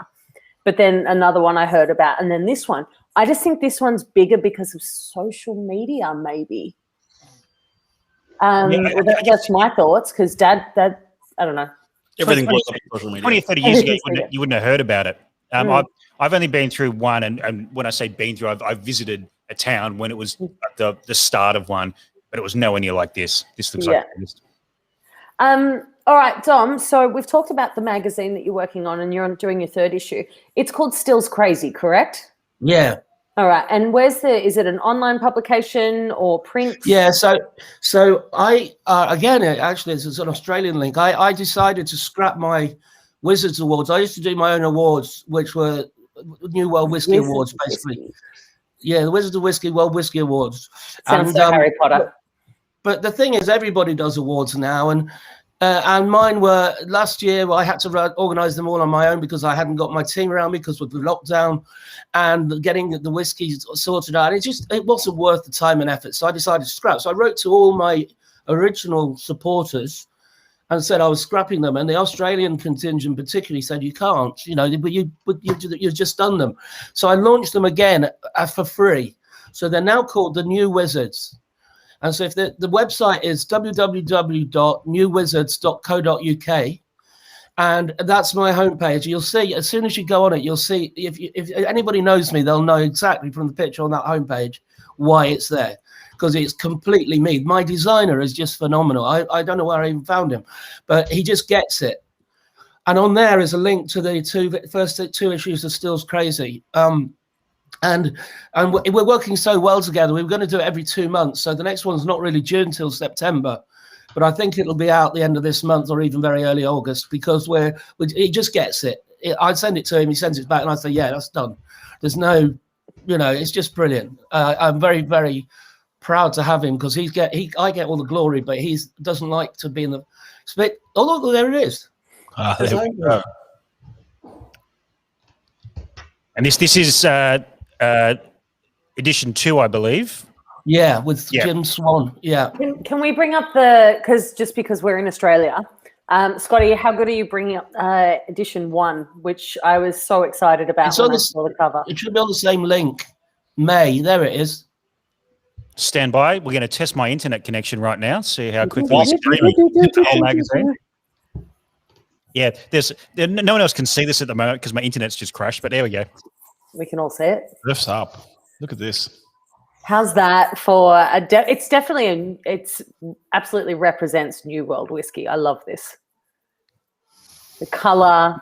But then another one I heard about, and then this one. I just think this one's bigger because of social media, maybe. That's my thoughts, because Dad, I don't know. Everything blows up on social media. 20 or 30 years ago, you wouldn't have heard about it. I've only been through one, and when I say been through, I've visited a town when it was at the start of one, but it was nowhere near like this. This looks like this. All right, Dom, so we've talked about the magazine that you're working on, and you're doing your third issue. It's called Stills Crazy, correct? Yeah. All right, and is it an online publication or print? Yeah, so I again, actually, it's an Australian link. I decided to scrap my Wizards Awards. I used to do my own awards, which were New World Whiskey Awards, basically. Yeah, the Wizards of Whiskey World Whiskey Awards. Sounds like Harry Potter. But the thing is, everybody does awards now, and mine were last year. I had to organise them all on my own because I hadn't got my team around me because of the lockdown and getting the whiskies sorted out. It wasn't worth the time and effort, so I decided to scrap. So I wrote to all my original supporters and said I was scrapping them, and the Australian contingent particularly said you can't, but you've just done them. So I launched them again for free. So they're now called the New Wizards. And so if the website is www.newwizards.co.uk, and that's my homepage. You'll see as soon as you go on it, you'll see if anybody knows me, they'll know exactly from the picture on that homepage why it's there. Because it's completely me. My designer is just phenomenal. I don't know where I even found him, but he just gets it. And on there is a link to the first two issues of Stills Crazy. And we're working so well together. We were going to do it every 2 months. So the next one's not really due until September, but I think it'll be out the end of this month or even very early August because he just gets it. I send it to him, he sends it back, and I say, yeah, that's done. There's no, it's just brilliant. I'm very, very proud to have him because I get all the glory, but he doesn't like to be in the split. Oh, there it is. There we go. And this is edition 2, I believe. Yeah, with Jim Swan. Yeah. Can we bring up because we're in Australia, Scotty? How good are you bringing up edition 1, which I was so excited about when I saw the cover? It should be on the same link. May, there it is. Stand by. We're going to test my internet connection right now. See how quickly it's streaming the whole magazine. Yeah, no one else can see this at the moment because my internet's just crashed. But there we go. We can all see it. Lifts up. Look at this. How's that for it's definitely it's absolutely represents New World whiskey. I love this. The color.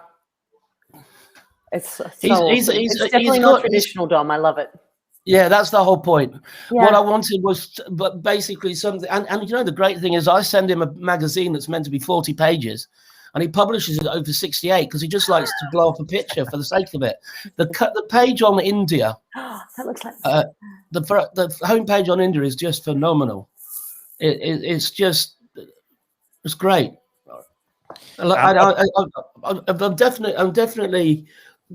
It's definitely not traditional, Dom. I love it. Yeah, that's the whole point. Yeah. What I wanted was, but basically something, and the great thing is I send him a magazine that's meant to be 40 pages, and he publishes it over 68 because he just likes to blow up a picture for the sake of it. The page on India, that looks like the homepage on India is just phenomenal. It's great. I'm definitely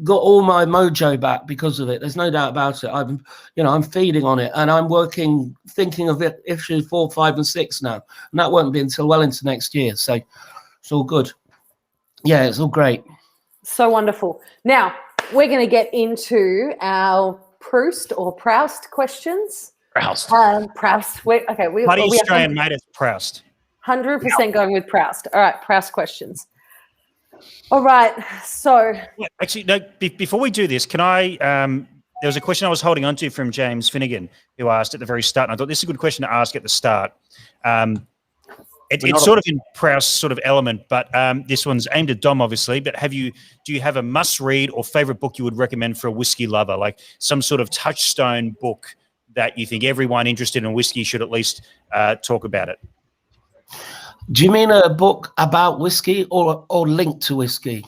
got all my mojo back because of it. There's no doubt about it. I'm feeding on it, and I'm thinking of it issue 4, 5, and 6 now, and that won't be until well into next year. So it's all good. Yeah, it's all great. So wonderful. Now we're going to get into our Proust or Proust questions. Proust. Proust. Okay. Bloody Australian made us Proust. 100% going with Proust. All right, Proust questions. All right, so actually, no. Before we do this, can I there was a question I was holding on to from James Finnegan, who asked at the very start, and I thought this is a good question to ask at the start. It's sort of in Prowse sort of element, but this one's aimed at Dom, obviously. But do you have a must-read or favorite book you would recommend for a whiskey lover, like some sort of touchstone book that you think everyone interested in whiskey should at least talk about it? Do you mean a book about whiskey or linked to whiskey?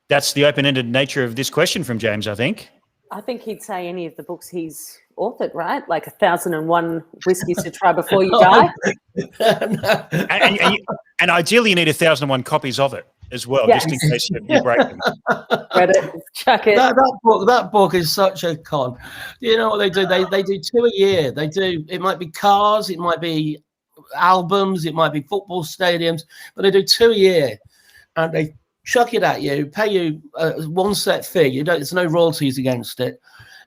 That's the open-ended nature of this question from James, I think. I think he'd say any of the books he's authored, right? Like 1001 Whiskeys to Try Before You Die. and ideally, you need 1001 copies of it as well, just in case you break them. Read it, chuck it. That book is such a con. You know what they do? They do 2 a year. It might be cars, it might be albums, it might be football stadiums, but they do 2 a year, and they chuck it at you, pay you one set fee. There's no royalties against it,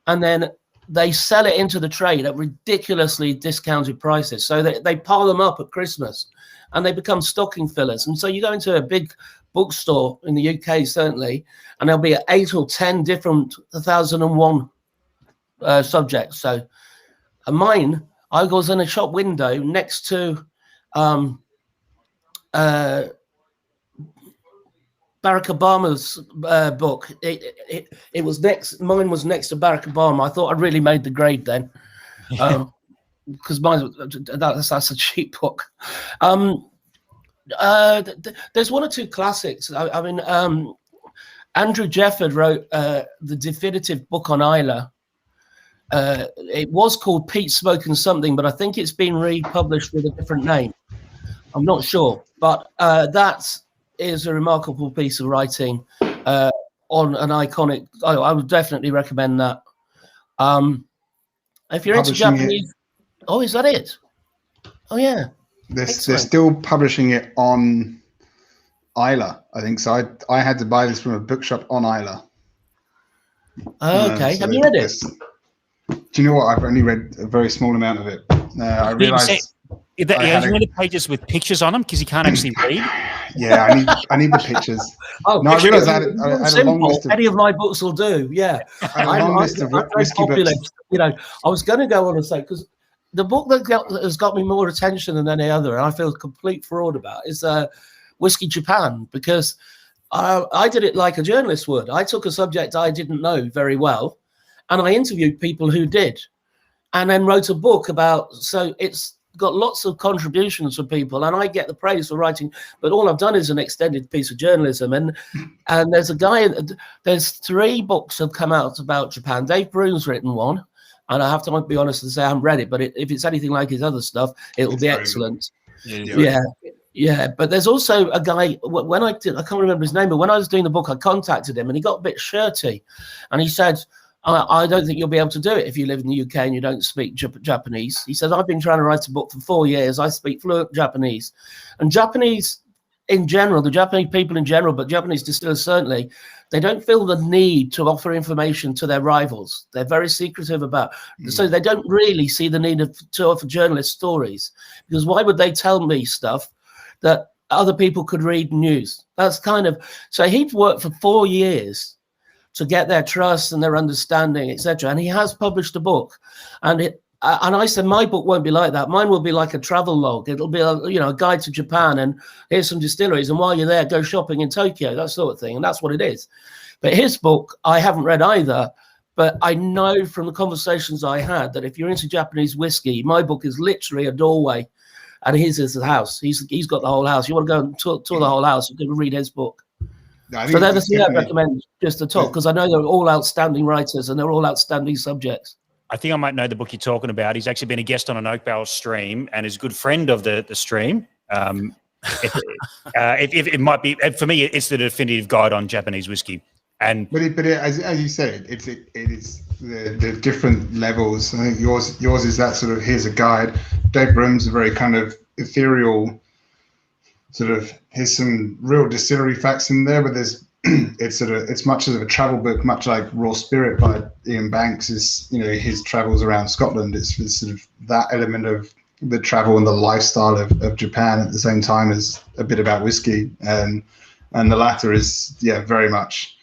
and then they sell it into the trade at ridiculously discounted prices. So they pile them up at Christmas, and they become stocking fillers. And so you go into a big bookstore in the UK, certainly, and there'll be 8 or 10 different 1001 subjects. So mine, I was in a shop window next to Barack Obama's book. It was next. Mine was next to Barack Obama. I thought I really made the grade then, because that's a cheap book. There's 1 or 2 classics. I mean, Andrew Jefford wrote the definitive book on Islay. It was called Peat Smoke and something, but I think it's been republished with a different name. I'm not sure, but that is a remarkable piece of writing on an iconic. I would definitely recommend that. If you're into Japanese, is that it? Oh yeah, they're still publishing it on Islay, I think. So I had to buy this from a bookshop on Islay. Okay, so have you read it? Do you know what? I've only read a very small amount of it. I realised. He has many pages with pictures on them because he can't actually read. Yeah, I need the pictures. Oh, no, I realised I had a long list of. Any of my books will do. Yeah, I had a long list of whiskey books. You know, I was going to go on and say, because the book that has got me more attention than any other, and I feel a complete fraud about, is Whiskey Japan, because I did it like a journalist would. I took a subject I didn't know very well, and I interviewed people who did, and then wrote a book about. So it's got lots of contributions from people, and I get the praise for writing, but all I've done is an extended piece of journalism. And there's 3 books have come out about Japan. Dave Broom's written one, and I have to be honest and say I haven't read it, but if it's anything like his other stuff, it'll be excellent. Yeah. But there's also a guy, when I can't remember his name, but when I was doing the book, I contacted him, and he got a bit shirty, and he said, I don't think you'll be able to do it if you live in the UK and you don't speak Japanese. He says, I've been trying to write a book for 4 years. I speak fluent Japanese. And Japanese in general, the Japanese people in general, but Japanese distillers certainly, they don't feel the need to offer information to their rivals. They're very secretive about it. So they don't really see the need to offer journalist stories. Because why would they tell me stuff that other people could read news? That's kind of... So he'd worked for 4 years to get their trust and their understanding, etc. And he has published a book, and I said my book won't be like that. Mine will be like a travel log. It'll be a guide to Japan, and here's some distilleries, and while you're there, go shopping in Tokyo, that sort of thing. And that's what it is. But his book, I haven't read either, but I know from the conversations I had that if you're into Japanese whiskey, my book is literally a doorway, and his is the house. He's got the whole house. You want to go and tour the whole house, you can read his book. So they're the 3 I recommend just to talk, because I know they're all outstanding writers and they're all outstanding subjects. I think I might know the book you're talking about. He's actually been a guest on an Oak Barrel stream and is a good friend of the stream. If it might be, for me, it's the definitive guide on Japanese whiskey. And as you said, it is the different levels. I think yours is that sort of, here's a guide. Dave Broom's a very kind of ethereal sort of, here's some real distillery facts in there, but there's it's much of a travel book, much like Raw Spirit by Ian Banks is, his travels around Scotland. It's sort of that element of the travel and the lifestyle of Japan at the same time as a bit about whiskey, and the latter is very much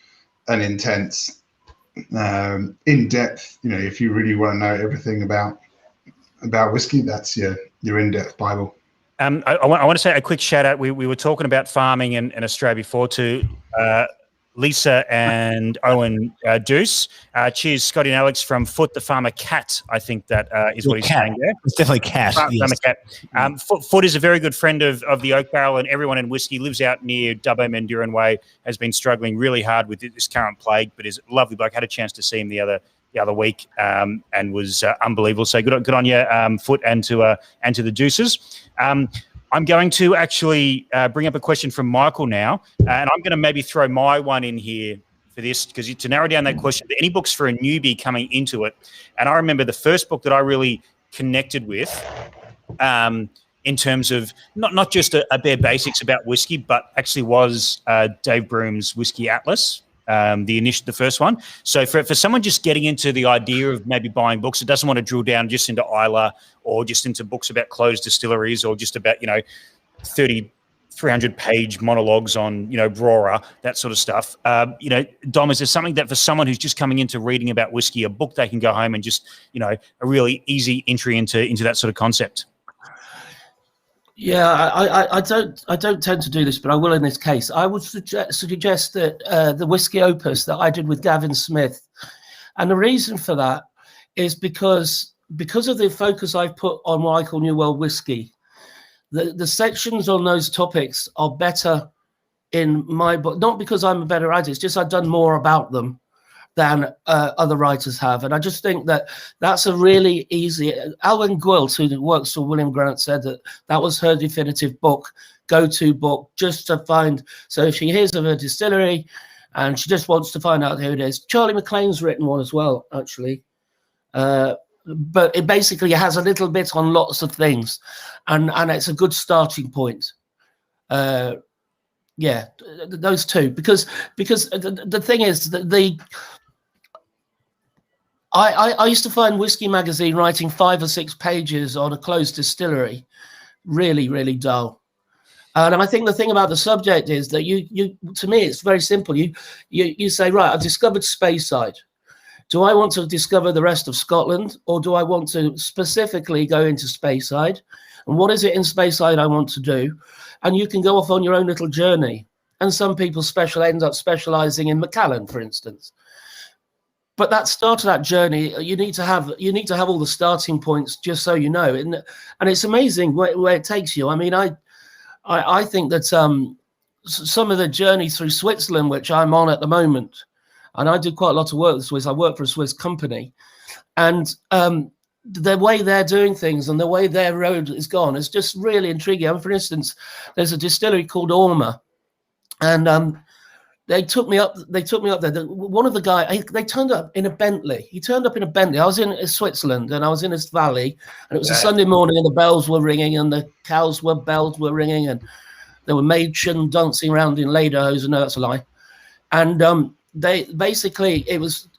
an intense in depth. You know, if you really want to know everything about whiskey, that's your in-depth Bible. I want to say a quick shout out. We were talking about farming in Australia before to Lisa and Owen Deuce. Cheers, Scotty and Alex from Foot the Farmer Cat. I think that is what he's saying there. It's definitely cat. Farmer Cat. Foot is a very good friend of the Oak Barrel, and everyone in whiskey, lives out near Dubbo Manduran Way, has been struggling really hard with this current plague, but is a lovely bloke. Had a chance to see him the other week, and was unbelievable. So good on you, Foot, and to the Deuces. I'm going to actually bring up a question from Michael now, and I'm going to maybe throw my one in here for this, because to narrow down that question, any books for a newbie coming into it. And I remember the first book that I really connected with, in terms of not just a bare basics about whiskey, but actually was Dave Broom's Whiskey Atlas. The first one. So for someone just getting into the idea of maybe buying books, it doesn't want to drill down just into Islay or just into books about closed distilleries or just about 300-page monologues on Brora, that sort of stuff. Dom, is there something that for someone who's just coming into reading about whiskey, a book they can go home and just a really easy entry into that sort of concept? Yeah, I don't tend to do this, but I will in this case. I would suggest that the Whiskey Opus that I did with Gavin Smith, and the reason for that is because of the focus I've put on what I call New World Whiskey. The sections on those topics are better in my book, not because I'm a better writer, it's just I've done more about them than other writers have. And I just think that that's a really easy... Alwyn Gwilt, who works for William Grant, said that was her definitive book, go-to book, just to find... So if she hears of a distillery and she just wants to find out who it is. Charlie McLean's written one as well, actually. But it basically has a little bit on lots of things. And it's a good starting point. Yeah, those two. Because the thing is that I used to find Whiskey Magazine writing 5 or 6 pages on a closed distillery really, really dull. And I think the thing about the subject is that you to me, it's very simple. You say, right, I've discovered Speyside. Do I want to discover the rest of Scotland, or do I want to specifically go into Speyside? And what is it in Speyside I want to do? And you can go off on your own little journey. And some people end up specializing in Macallan, for instance. But that start of that journey, you need to have all the starting points, just so you know. And it's amazing where it takes you. I mean, I think that some of the journey through Switzerland, which I'm on at the moment, and I do quite a lot of work with Swiss. I work for a Swiss company, and the way they're doing things and the way their road is gone is just really intriguing. And for instance, there's a distillery called Orma, and they took me up there. One of the guys, they turned up in a Bentley. He turned up in a Bentley. I was in Switzerland, and I was in this valley, and it was a Sunday morning, and the bells were ringing, and the bells were ringing, and there were Mädchen dancing around in lederhosen. No, that's a lie. And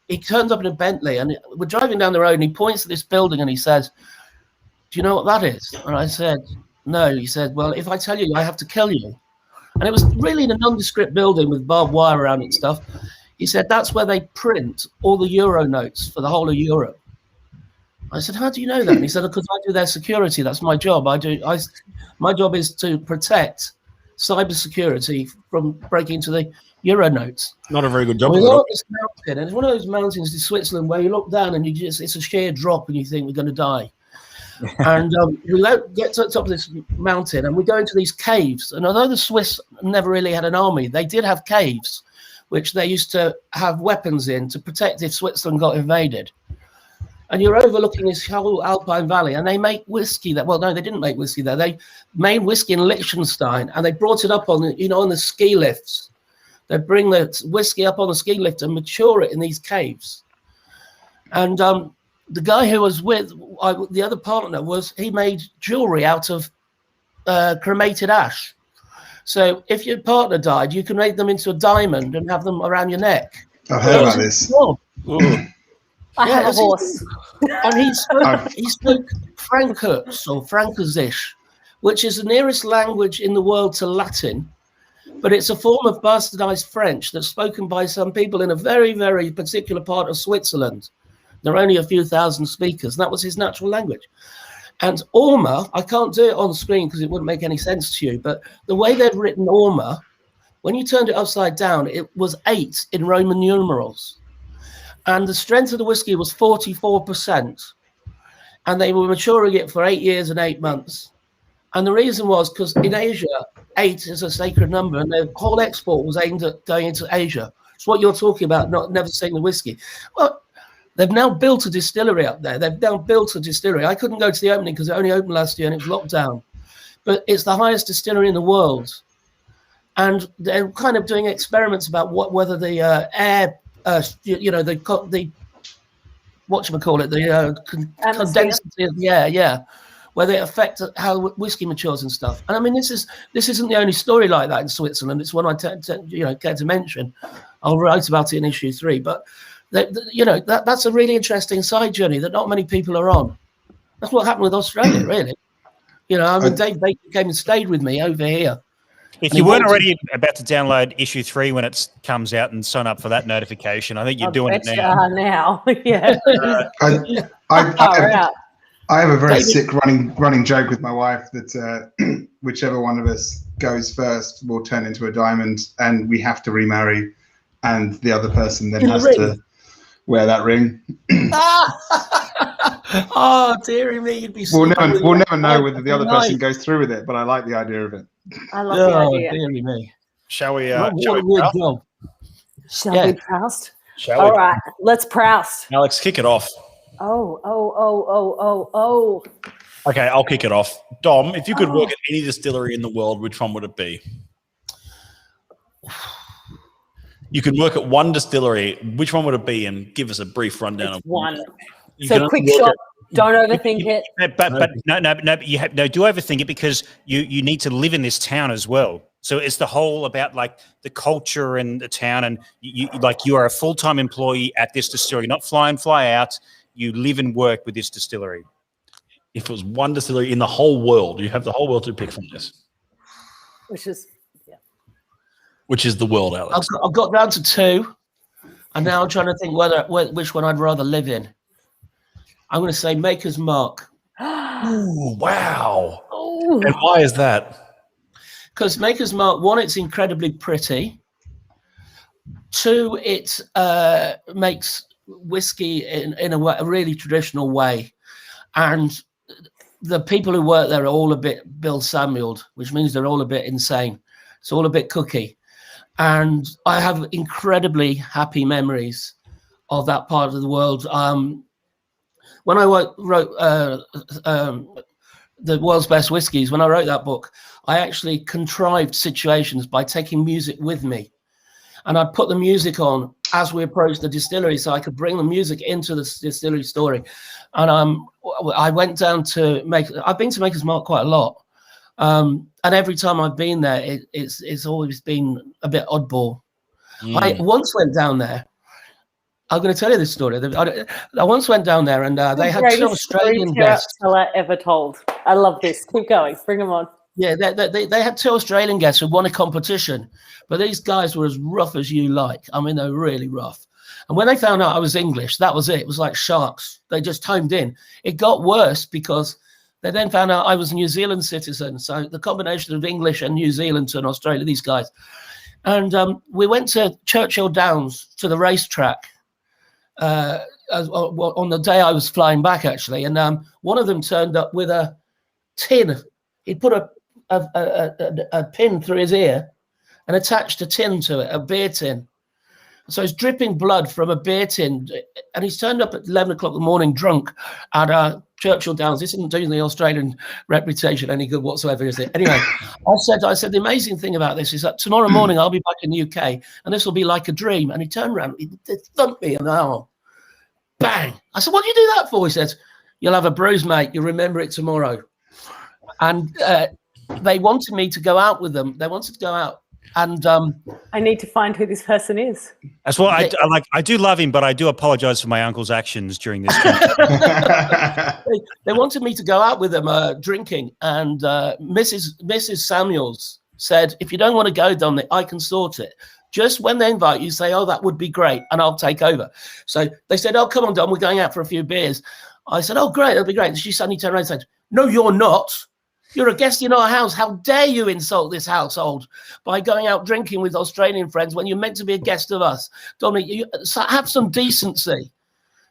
he turned up in a Bentley, and we're driving down the road, and he points at this building, and he says, "Do you know what that is?" And I said, "No." He said, "Well, if I tell you, I have to kill you." And it was really in a nondescript building with barbed wire around it and stuff. He said, "That's where they print all the euro notes for the whole of Europe." I said, "How do you know that?" And he said, "Because I do their security. That's my job. My job is to protect cybersecurity from breaking into the euro notes." Not a very good job. We're on this mountain, and it's one of those mountains in Switzerland where you look down and it's a sheer drop, and you think we're going to die. And we get to the top of this mountain, and we go into these caves. And although the Swiss never really had an army, they did have caves, which they used to have weapons in to protect if Switzerland got invaded. And you're overlooking this whole Alpine Valley, and they make whiskey there. Well, no, they didn't make whiskey there. They made whiskey in Liechtenstein, and they brought it up on the ski lifts. They bring the whiskey up on the ski lift and mature it in these caves. And the guy who was with the other partner he made jewelry out of cremated ash. So if your partner died, you can make them into a diamond and have them around your neck. I've heard about this. I have a horse. And he spoke Frankers or Frankersisch, which is the nearest language in the world to Latin. but it's a form of bastardized French that's spoken by some people in a very, very particular part of Switzerland. There are only a few thousand speakers, and that was his natural language. And Orma, I can't do it on screen because it wouldn't make any sense to you, but the way they'd written Orma, when you turned it upside down, it was 8 in Roman numerals. And the strength of the whiskey was 44%. And they were maturing it for 8 years and 8 months. And the reason was because in Asia, 8 is a sacred number, and their whole export was aimed at going into Asia. It's what you're talking about, never seeing the whiskey. Well, they've now built a distillery up there. They've now built a distillery. I couldn't go to the opening because it only opened last year and it was locked down. But it's the highest distillery in the world. And they're kind of doing experiments about whether the air, the whatchamacallit, the condensity of the air, where they affect how whiskey matures and stuff. And I mean, this isn't the only story like that in Switzerland. It's one I care to mention. I'll write about it in issue 3. But that's a really interesting side journey that not many people are on. That's what happened with Australia, really. Dave Baker came and stayed with me over here. If you weren't already about to download issue 3 when it comes out and sign up for that notification, I think you're doing it now. Yeah. I have a very sick running joke with my wife that whichever one of us goes first will turn into a diamond, and we have to remarry, and the other person then has to wear that ring. Oh, dearie me, you'd be. We'll never know whether the other person goes through with it, but I like the idea of it. I love the idea. Dearie me. Shall we? Shall we proust? Shall we? All right, let's proust. Alex, kick it off. Oh. Okay, I'll kick it off. Dom, if you could work at any distillery in the world, which one would it be? You could work at one distillery. Which one would it be? And give us a brief rundown of one. So quick shot. Don't overthink it. But no. Do overthink it because you need to live in this town as well. So it's the whole about like the culture and the town, and you are a full-time employee at this distillery, not fly in, fly out. You live and work with this distillery. If it was one distillery in the whole world, you have the whole world to pick from this. Which is the world, Alex. I've got down to 2, and now I'm trying to think which one I'd rather live in. I'm going to say Maker's Mark. Ooh, wow. Ooh. And why is that? Because Maker's Mark, 1, it's incredibly pretty. 2, it makes whiskey in a really traditional way. And the people who work there are all a bit Bill Samueled, which means they're all a bit insane. It's all a bit cookie. And I have incredibly happy memories of that part of the world. When I wrote The World's Best Whiskies, when I wrote that book, I actually contrived situations by taking music with me. And I'd put the music on as we approached the distillery so I could bring the music into the distillery story. And I went down to I've been to Maker's Mark quite a lot. And every time I've been there, it's always been a bit oddball. I once went down there. I'm going to tell you this story. I once went down there and they had 2 Australian guests. Ever told. I love this. Keep going. Bring them on. Yeah, they had 2 Australian guests who won a competition, but these guys were as rough as you like. I mean, they were really rough. And when they found out I was English, that was it. It was like sharks. They just homed in. It got worse because they then found out I was a New Zealand citizen. So the combination of English and New Zealand to Australia, these guys. And we went to Churchill Downs to the racetrack on the day I was flying back, actually. And one of them turned up with a tin. He'd put a pin through his ear and attached a tin to it, a beer tin. So he's dripping blood from a beer tin, and he's turned up at 11 o'clock in the morning drunk at Churchill Downs. This isn't doing the Australian reputation any good whatsoever, is it? Anyway, I said the amazing thing about this is that tomorrow morning I'll be back in the UK, and this will be like a dream. And he turned around, he thumped me in the arm. Bang! I said, what do you do that for? He said, you'll have a bruise, mate. You'll remember it tomorrow. And they wanted me to go out with them. They wanted to go out. And I need to find who this person is. That's what I do love him, but I do apologize for my uncle's actions during this time. They wanted me to go out with them drinking, and Mrs. Samuels said, if you don't want to go, Dominic, I can sort it. Just when they invite you, say, oh, that would be great, and I'll take over. So they said, oh, come on, Dom, we're going out for a few beers. I said, oh, great, that'll be great. And she suddenly turned around and said, no, you're not. You're a guest in our house. How dare you insult this household by going out drinking with Australian friends when you're meant to be a guest of us? Dominic, you have some decency.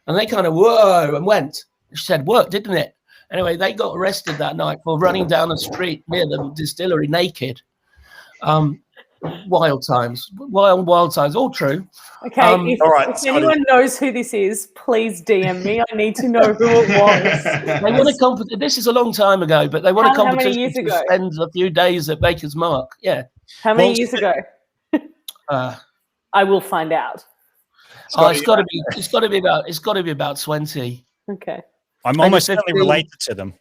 And they kind of, whoa, and went. She said, work, didn't it? Anyway, they got arrested that night for running down the street near the distillery naked. Wild times, wild times, all true. Okay, if anyone knows who this is, please DM me. I need to know who it was. They want to this is a long time ago, but they want a competition how many years ago? to spend a few days at Baker's Mark. Yeah. How many years ago? I will find out. It's got to be about 20. Okay. I'm almost certainly related to them.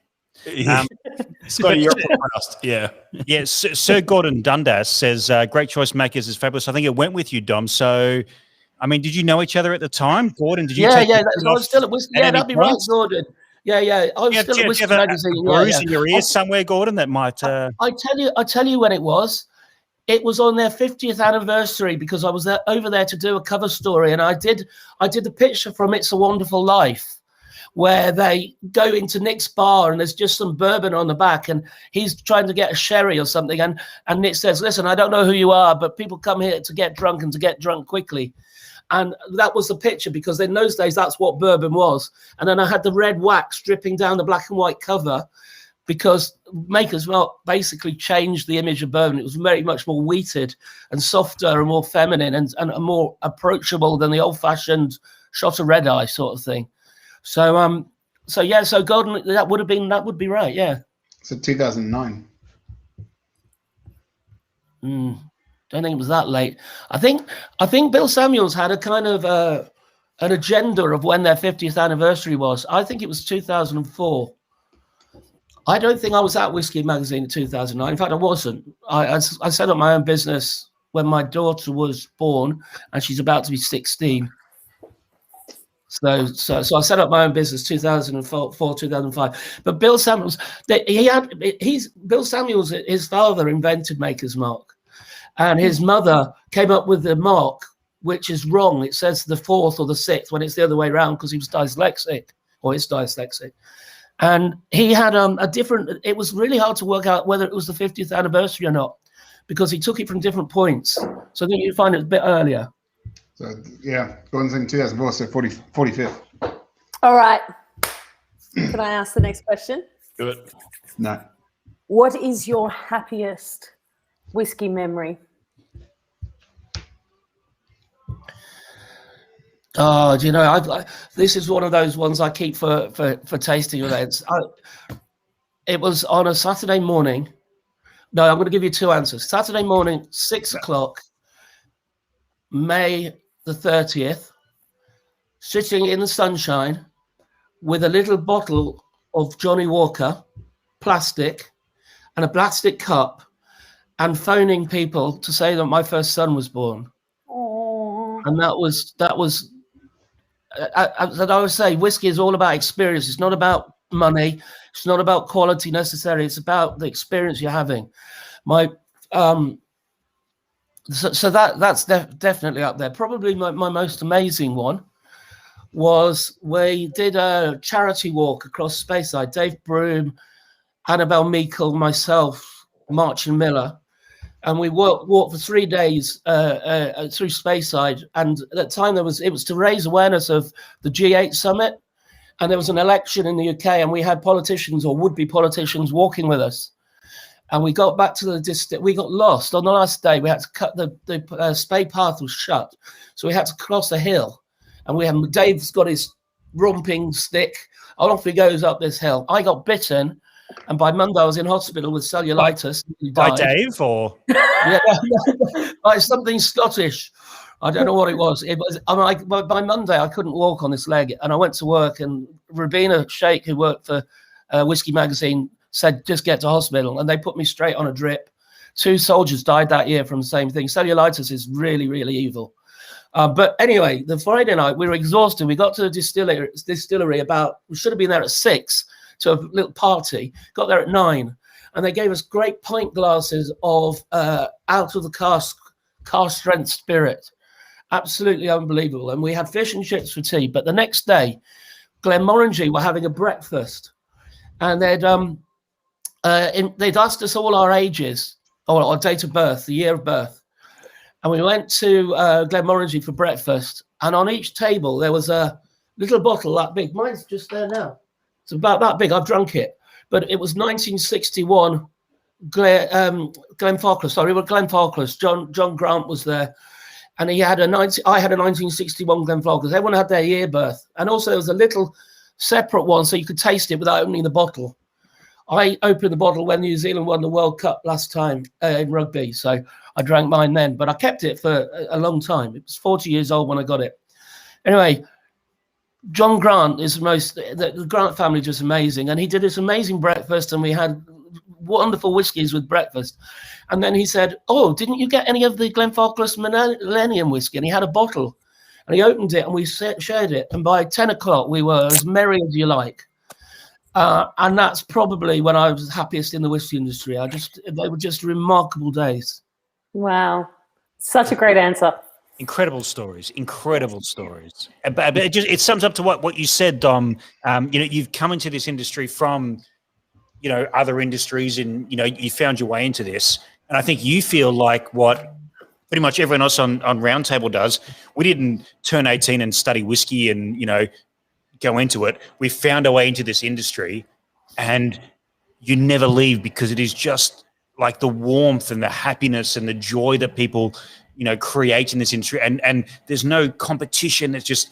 Scotty, you're past. Yeah. Yeah. Sir Gordon Dundas says, great choice makers is fabulous. I think it went with you, Dom. So, I mean, did you know each other at the time? Gordon, did you I was still at Whisky. Yeah, that'd be right, Gordon. Yeah. I was still at Whisky Magazine. Bruise in your ears somewhere, Gordon, that might... I tell you when it was. It was on their 50th anniversary because I was over there to do a cover story, and I did the picture from It's a Wonderful Life, where they go into Nick's bar and there's just some bourbon on the back and he's trying to get a sherry or something. And Nick says, listen, I don't know who you are, but people come here to get drunk and to get drunk quickly. And that was the picture because in those days, that's what bourbon was. And then I had the red wax dripping down the black and white cover because Maker's Mark basically changed the image of bourbon. It was very much more wheated and softer and more feminine and more approachable than the old fashioned shot of red eye sort of thing. So Gordon, that would be right, yeah. So 2009. Don't think it was that late. I think Bill Samuels had a kind of an agenda of when their 50th anniversary was. I think it was 2004. I don't think I was at Whisky Magazine in 2009. In fact, I wasn't. I set up my own business when my daughter was born, and she's about to be 16. So I set up my own business 2004, 2005. But Bill Samuels, Bill Samuels, his father invented Maker's Mark, and his mother came up with the mark, which is wrong. It says the 4th or the 6th when it's the other way around because he was dyslexic, or is dyslexic. And he had a different. It was really hard to work out whether it was the 50th anniversary or not because he took it from different points. So I think you'd find it a bit earlier. So, yeah, Gordon's in 2004, so 45th. All right. Can I ask the next question? Good. No. What is your happiest whiskey memory? Oh, do you know, this is one of those ones I keep for tasting events. It was on a Saturday morning. No, I'm going to give you two answers. Saturday morning, 6 o'clock, May the 30th, sitting in the sunshine with a little bottle of Johnny Walker, plastic, and a plastic cup, and phoning people to say that my first son was born. Aww. And that was. As I always say, whiskey is all about experience. It's not about money. It's not about quality necessarily. It's about the experience you're having. That's definitely up there. Probably my most amazing one was we did a charity walk across Speyside. Dave Broom, Annabelle Meikle, myself, March and Miller. And we walked for 3 days through Speyside. And at that time, it was to raise awareness of the G8 summit. And there was an election in the UK, and we had politicians or would-be politicians walking with us. And we got back to the district. We got lost on the last day. We had to cut the Spey path was shut, so we had to cross a hill. And Dave's got his romping stick. Off he goes up this hill. I got bitten. And by Monday, I was in hospital with cellulitis. By Dave, or yeah, by something Scottish. I don't know what it was. By Monday, I couldn't walk on this leg, and I went to work. And Rabina Sheikh, who worked for Whisky Magazine, said, "Just get to hospital," and they put me straight on a drip. 2 soldiers died that year from the same thing. Cellulitis is really, really evil. But anyway, the Friday night, we were exhausted. We got to the distillery we should have been there at 6. To a little party, got there at 9, and they gave us great pint glasses of out of the cask strength spirit. Absolutely unbelievable. And we had fish and chips for tea. But the next day, Glenmorangie were having a breakfast, and they'd asked us all our ages or our date of birth, the year of birth. And we went to Glenmorangie for breakfast, and on each table there was a little bottle that big. Mine's just there now. It's about that big. I've drunk it, but it was 1961 Glenfarclas. Sorry, well, Glenfarclas. John Grant was there, and I had a 1961 Glenfarclas. Everyone had their year birth, and also there was a little separate one so you could taste it without opening the bottle. I opened the bottle when New Zealand won the World Cup last time in rugby, so I drank mine then, but I kept it for a long time. It was 40 years old when I got it. Anyway, John Grant is the Grant family is just amazing, and he did this amazing breakfast, and we had wonderful whiskies with breakfast. And then he said, "Oh, didn't you get any of the Glenfarclas Millennium whiskey?" And he had a bottle, and he opened it, and we shared it. And by 10 o'clock, we were as merry as you like. And that's probably when I was happiest in the whiskey industry. They were just remarkable days. Wow. Such a great answer. Incredible stories. But it sums up to what you said, Dom. You've come into this industry from, other industries, and, you found your way into this. And I think you feel like what pretty much everyone else on Roundtable does. We didn't turn 18 and study whiskey and, go into it. We found our way into this industry, and you never leave, because it is just like the warmth and the happiness and the joy that people, create in this industry. And there's no competition. It's just,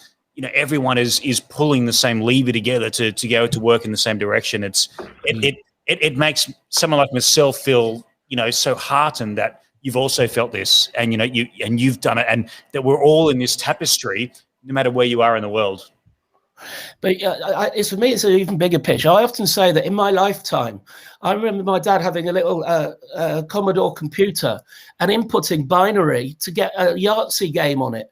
everyone is pulling the same lever together to go to work in the same direction. It makes someone like myself feel, so heartened that you've also felt this, and, you've done it, and that we're all in this tapestry, no matter where you are in the world. But for me, it's an even bigger picture. I often say that in my lifetime, I remember my dad having a little Commodore computer and inputting binary to get a Yahtzee game on it.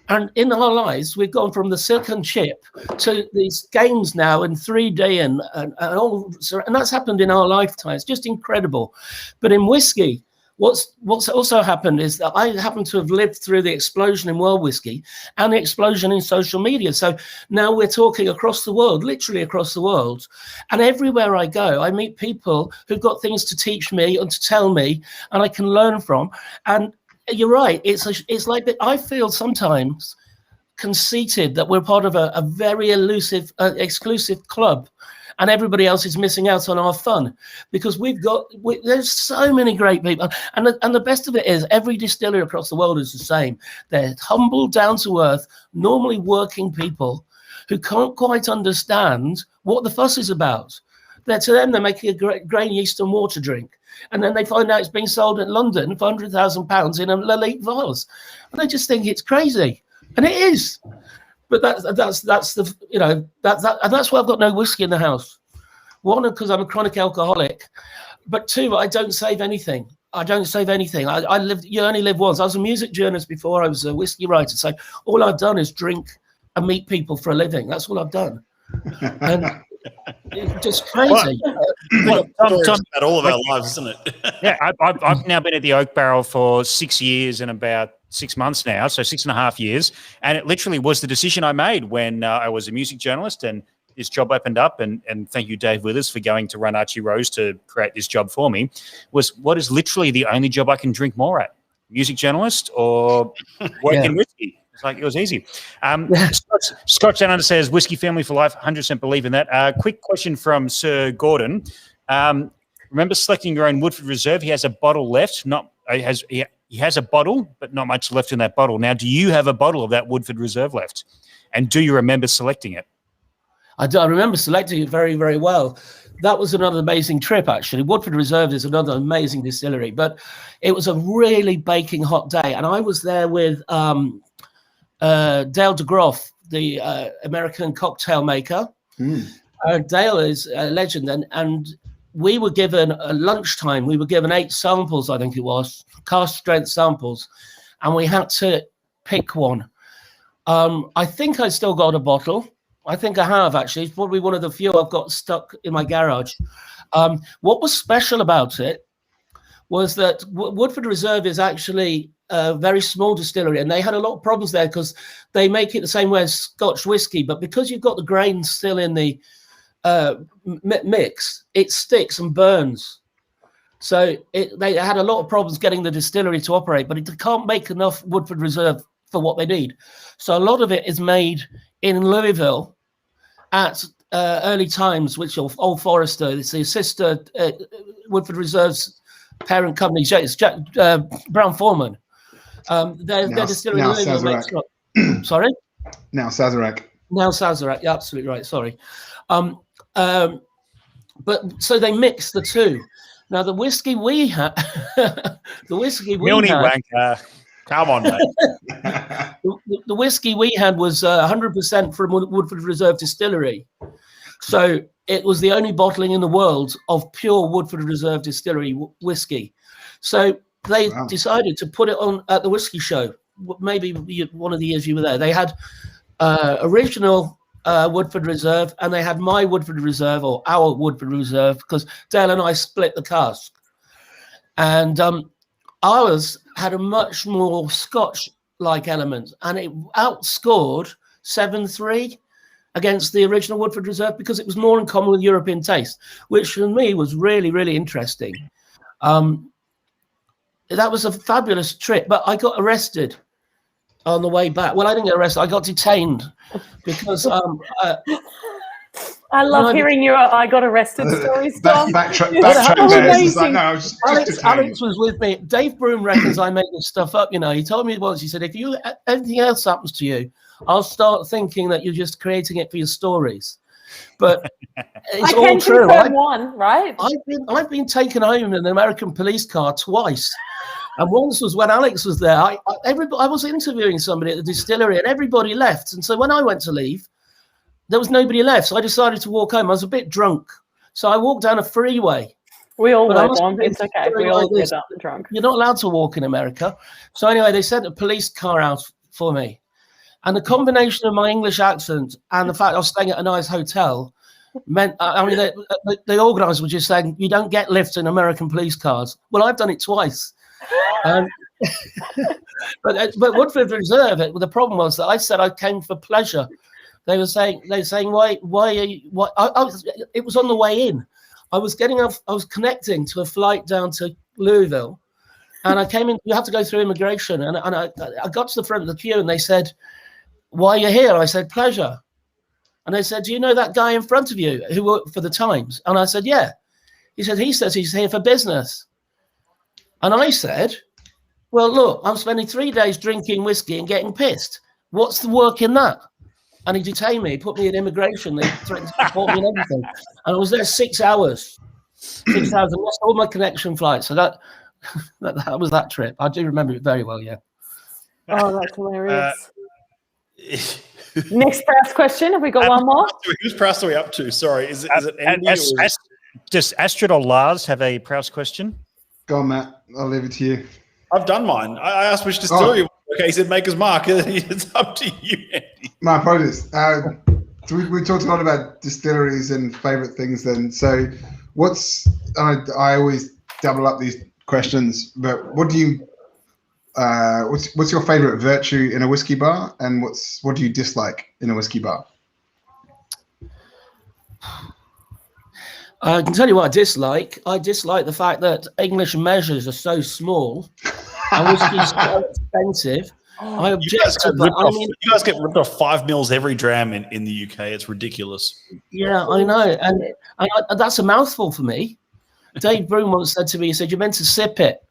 And in our lives, we've gone from the silicon chip to these games now in 3D and all, and that's happened in our lifetime. It's just incredible. But in whiskey, what's also happened is that I happen to have lived through the explosion in world whiskey and the explosion in social media. So now we're talking across the world, literally across the world. And everywhere I go, I meet people who've got things to teach me and to tell me, and I can learn from. And you're right. It's like that. I feel sometimes conceited that we're part of a very elusive, exclusive club, and everybody else is missing out on our fun, because there's so many great people. And the best of it is every distillery across the world is the same. They're humble, down to earth, normally working people who can't quite understand what the fuss is about. To them, they're making a great grain yeast and water drink. And then they find out it's being sold in London for £100,000 in an elite vase. And they just think it's crazy. And it is. But that's the, and that's why I've got no whiskey in the house. One, because I'm a chronic alcoholic. But two, I don't save anything. You only live once. I was a music journalist before I was a whiskey writer. So all I've done is drink and meet people for a living. That's all I've done. And it's just crazy. Tom, about all of our lives, isn't it? Yeah, I've now been at the Oak Barrel for 6 years and about 6 months now, so 6.5 years. And it literally was the decision I made when I was a music journalist and this job opened up. And thank you, Dave Withers, for going to run Archie Rose to create this job for me. Was what is literally the only job I can drink more at: music journalist or work in whiskey. It's like, it was easy. Scott Down Under says, whiskey family for life, 100% believe in that. Quick question from Sir Gordon. Remember selecting your own Woodford Reserve? He has a bottle left. He has a bottle, but not much left in that bottle. Now, do you have a bottle of that Woodford Reserve left? And do you remember selecting it? I remember selecting it very, very well. That was another amazing trip, actually. Woodford Reserve is another amazing distillery, but it was a really baking hot day. And I was there with Dale DeGroff, the American cocktail maker. Dale is a legend. And we were given a lunchtime. We were given 8 samples, I think it was, cask strength samples. And we had to pick one. I think I still got a bottle. I think I have, actually. It's probably one of the few I've got stuck in my garage. What was special about it was that Woodford Reserve is actually a very small distillery, and they had a lot of problems there because they make it the same way as Scotch whiskey, but because you've got the grains still in the mix, it sticks and burns. So they had a lot of problems getting the distillery to operate, but it can't make enough Woodford Reserve for what they need. So a lot of it is made in Louisville at Early Times, which is Old Forester. It's the sister Woodford Reserve's parent company. It's Brown Forman. Their distillery in Louisville makes sorry? Now Sazerac. Yeah, absolutely right. Sorry. But so they mix the two. Now the whiskey we had, Milne wanker. Come on, mate. the whiskey we had was 100% from Woodford Reserve Distillery. So it was the only bottling in the world of pure Woodford Reserve Distillery whiskey. So they decided to put it on at the whiskey show. Maybe one of the years you were there. They had original Woodford Reserve, and they had my Woodford Reserve, or our Woodford Reserve, because Dale and I split the cask. And ours had a much more Scotch-like element, and it outscored 7-3 against the original Woodford Reserve because it was more in common with European taste, which for me was really, really interesting. That was a fabulous trip, but I got arrested on the way back. Well, I didn't get arrested. I got detained because I love hearing your I got arrested stories, Tom. Backtrack Alex was with me. Dave Broom reckons I make this stuff up. You know, he told me once, he said, if anything else happens to you, I'll start thinking that you're just creating it for your stories. But it's all true. I've been taken home in an American police car twice. And once was when Alex was there. I was interviewing somebody at the distillery, and everybody left. And so when I went to leave, there was nobody left. So I decided to walk home. I was a bit drunk. So I walked down a freeway. We all were drunk. It's okay. We all get up drunk. You're not allowed to walk in America. So anyway, they sent a police car out for me. And the combination of my English accent and the fact I was staying at a nice hotel meant, the organisers were just saying, you don't get lifts in American police cars. Well, I've done it twice. But Woodford Reserve, the problem was that I said I came for pleasure. They were saying why are you, it was on the way in. I was getting off, I was connecting to a flight down to Louisville, and I came in. You have to go through immigration, and I got to the front of the queue, and they said, why are you here? I said, pleasure. And they said, do you know that guy in front of you who worked for the Times? And I said, yeah. He said, he says he's here for business. And I said, well, look, I'm spending 3 days drinking whiskey and getting pissed. What's the work in that? And he detained me, put me in immigration. They threatened to deport me and everything. And I was there 6 hours. 6 hours. I lost all my connection flights. So that was that trip. I do remember it very well, yeah. Oh, that's hilarious. Next Proust question. Have we got one more? Whose Proust are we up to? Sorry. Is it Andy? Does Astrid or Lars have a Proust question? Go on, Matt. I'll leave it to you. I've done mine. I asked which distillery. Okay, he said Maker's Mark. It's up to you, Andy. My apologies. We talked a lot about distilleries and favourite things then. So I always double up these questions, but what do you what's your favourite virtue in a whiskey bar, and what do you dislike in a whiskey bar? I can tell you what I dislike. I dislike the fact that English measures are so small and whiskey's so expensive. I object to that. You guys get ripped off 5 mils every dram in the UK. It's ridiculous. Yeah, I know. And that's a mouthful for me. Dave Broom once said to me, he said, you're meant to sip it.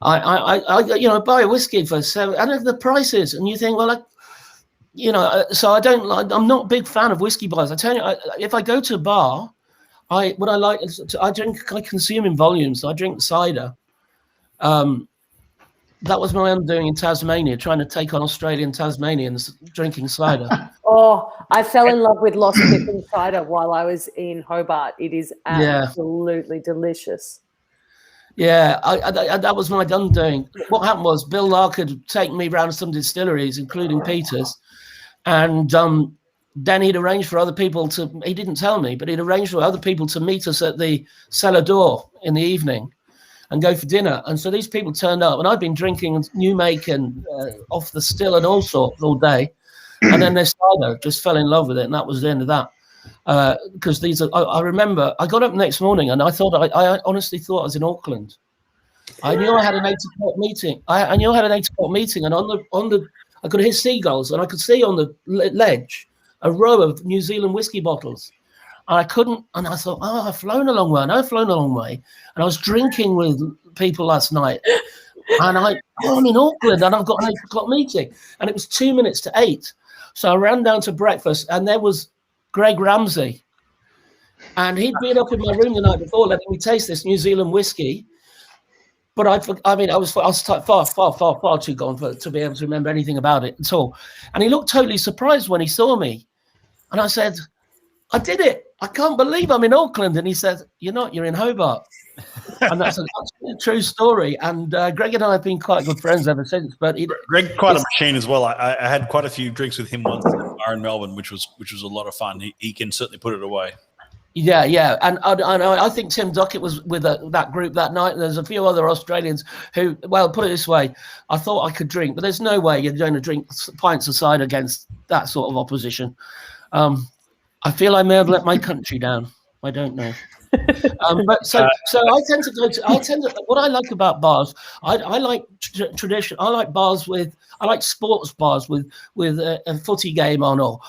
I buy a whiskey for and the prices, and you think, well, so I don't like. I'm not a big fan of whiskey bars. I tell you, if I go to a bar, I consume in volumes. So I drink cider. That was my undoing in Tasmania, trying to take on Australian Tasmanians drinking cider. Oh, I fell in love with Lost Pippin cider while I was in Hobart. It is absolutely delicious. Yeah, that was my undoing. What happened was Bill Lark had taken me around some distilleries, including Peter's, and then he'd arranged for other people to, he didn't tell me, but he'd arranged for other people to meet us at the cellar door in the evening and go for dinner. And so these people turned up, and I'd been drinking new make and off the still and all sorts all day. And then this cider, just fell in love with it, and that was the end of that. Because these are, I remember, I got up next morning and I thought, I honestly thought I was in Auckland. I knew I had an 8 o'clock meeting. I knew I had an 8 o'clock meeting, and on the I could hear seagulls, and I could see on the ledge a row of New Zealand whiskey bottles. And I couldn't, and I thought, oh, I've flown a long way. I know I've flown a long way. And I was drinking with people last night. And I'm in Auckland, and I've got an 8 o'clock meeting. And it was 2 minutes to 8. So I ran down to breakfast, and there was Greg Ramsey. And he'd been up in my room the night before letting me taste this New Zealand whiskey. But I was far too gone to be able to remember anything about it at all. And he looked totally surprised when he saw me. And I said, I did it. I can't believe I'm in Auckland. And he said, you're not, you're in Hobart. And that's a true story. And Greg and I have been quite good friends ever since. But Greg, quite a machine as well. I had quite a few drinks with him once in Melbourne, which was a lot of fun. He can certainly put it away. Yeah. And I think Tim Duckett was with that group that night. And there's a few other Australians who, well, put it this way, I thought I could drink, but there's no way you're going to drink pints of cider against that sort of opposition. I feel I may have let my country down. I don't know. But so I tend to what I like about bars, I like tradition. I like bars I like sports bars with a footy game on or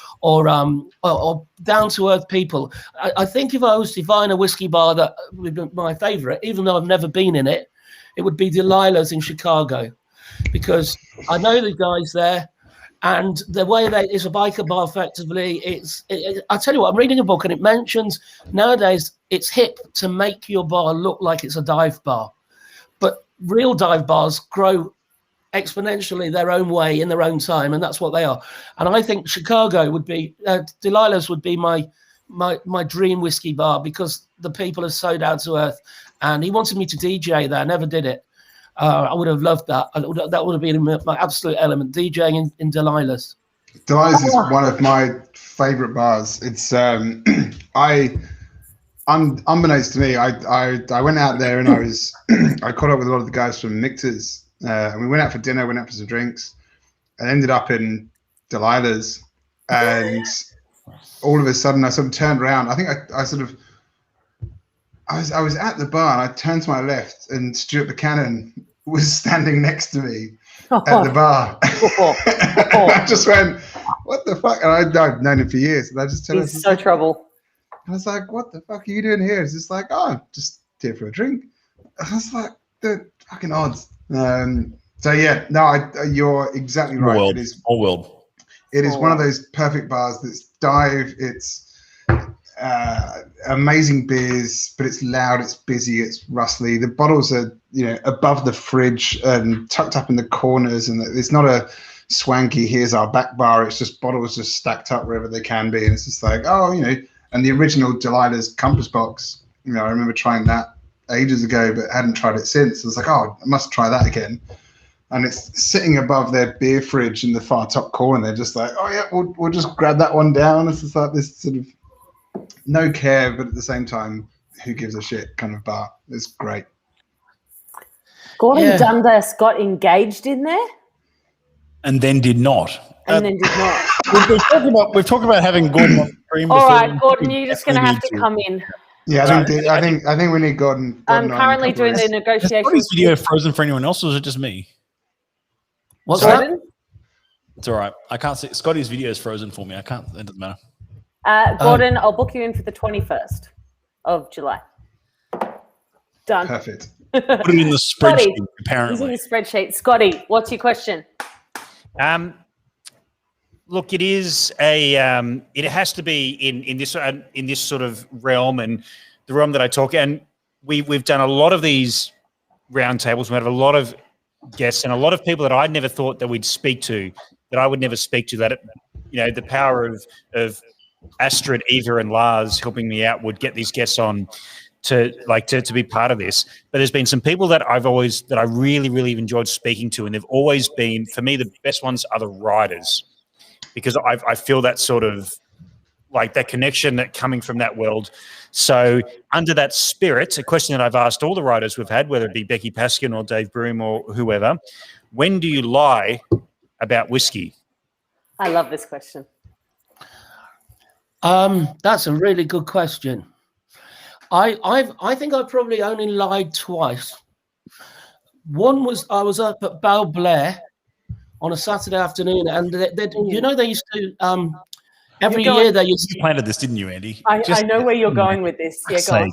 down to earth people. I think if I was to find a whiskey bar that would be my favorite, even though I've never been in it, it would be Delilah's in Chicago, because I know the guys there. And the way it's a biker bar, effectively, I tell you what, I'm reading a book and it mentions nowadays it's hip to make your bar look like it's a dive bar. But real dive bars grow exponentially their own way in their own time, and that's what they are. And I think Chicago would be, Delilah's would be my dream whiskey bar, because the people are so down to earth. And he wanted me to DJ there, I never did it. I would have loved that. That would have been my absolute element, DJing in Delilah's. Delilah's is one of my favorite bars. It's unbeknownst to me, I went out there and I caught up with a lot of the guys from Michter's, and we went out for dinner, went out for some drinks, and ended up in Delilah's. And all of a sudden, I sort of turned around. I think I was at the bar, and I turned to my left, and Stuart Buchanan was standing next to me at the bar. I just went, what the fuck? And I've known him for years. And I just told him, so trouble. I was like, what the fuck are you doing here? It's just like, oh, I'm just here for a drink. I was like, the fucking odds. So yeah, no, you're exactly right. It is one of those perfect bars that's dive. It's amazing beers, but it's loud, it's busy, it's rustly. The bottles are, above the fridge and tucked up in the corners, and it's not a swanky, here's our back bar. It's just bottles just stacked up wherever they can be, and it's just like, and the original Delilah's Compass Box, I remember trying that ages ago, but hadn't tried it since. I was like, oh, I must try that again. And it's sitting above their beer fridge in the far top corner. They're just like, oh yeah, we'll just grab that one down. It's just like this sort of no care, but at the same time, who gives a shit kind of bar. It's great. Gordon Dundas got engaged in there? And then did not. We've talked about having Gordon on stream before. All right, Gordon, you're just going to have to come in. Yeah, I think we need Gordon. I'm currently doing the negotiations. Is Scotty's video frozen for anyone else, or is it just me? What's that? It's all right. I can't see. Scotty's video is frozen for me. I can't. It doesn't matter. Gordon, I'll book you in for the 21st of July. Done. Perfect. Put it in the spreadsheet, apparently. He's in the spreadsheet. Scotty, what's your question? Look, it is it has to be in this sort of realm, and the realm that I talk. And we've done a lot of these roundtables. We have a lot of guests and a lot of people that I never thought that we'd speak to, that I would never speak to. That the power of Astrid, Eva, and Lars helping me out would get these guests on to be part of this. But there's been some people that I really, really enjoyed speaking to, and they've always been, for me, the best ones are the writers, because I feel that sort of like that connection that coming from that world. So under that spirit, a question that I've asked all the writers we've had, whether it be Becky Paskin or Dave Broom or whoever, when do you lie about whiskey? I love this question. That's a really good question. I think I probably only lied twice. One was I was up at Bell Blair on a Saturday afternoon, and they used to every year they used to. You planted this, didn't you, Andy? I know where you're going with this. Yeah, go on.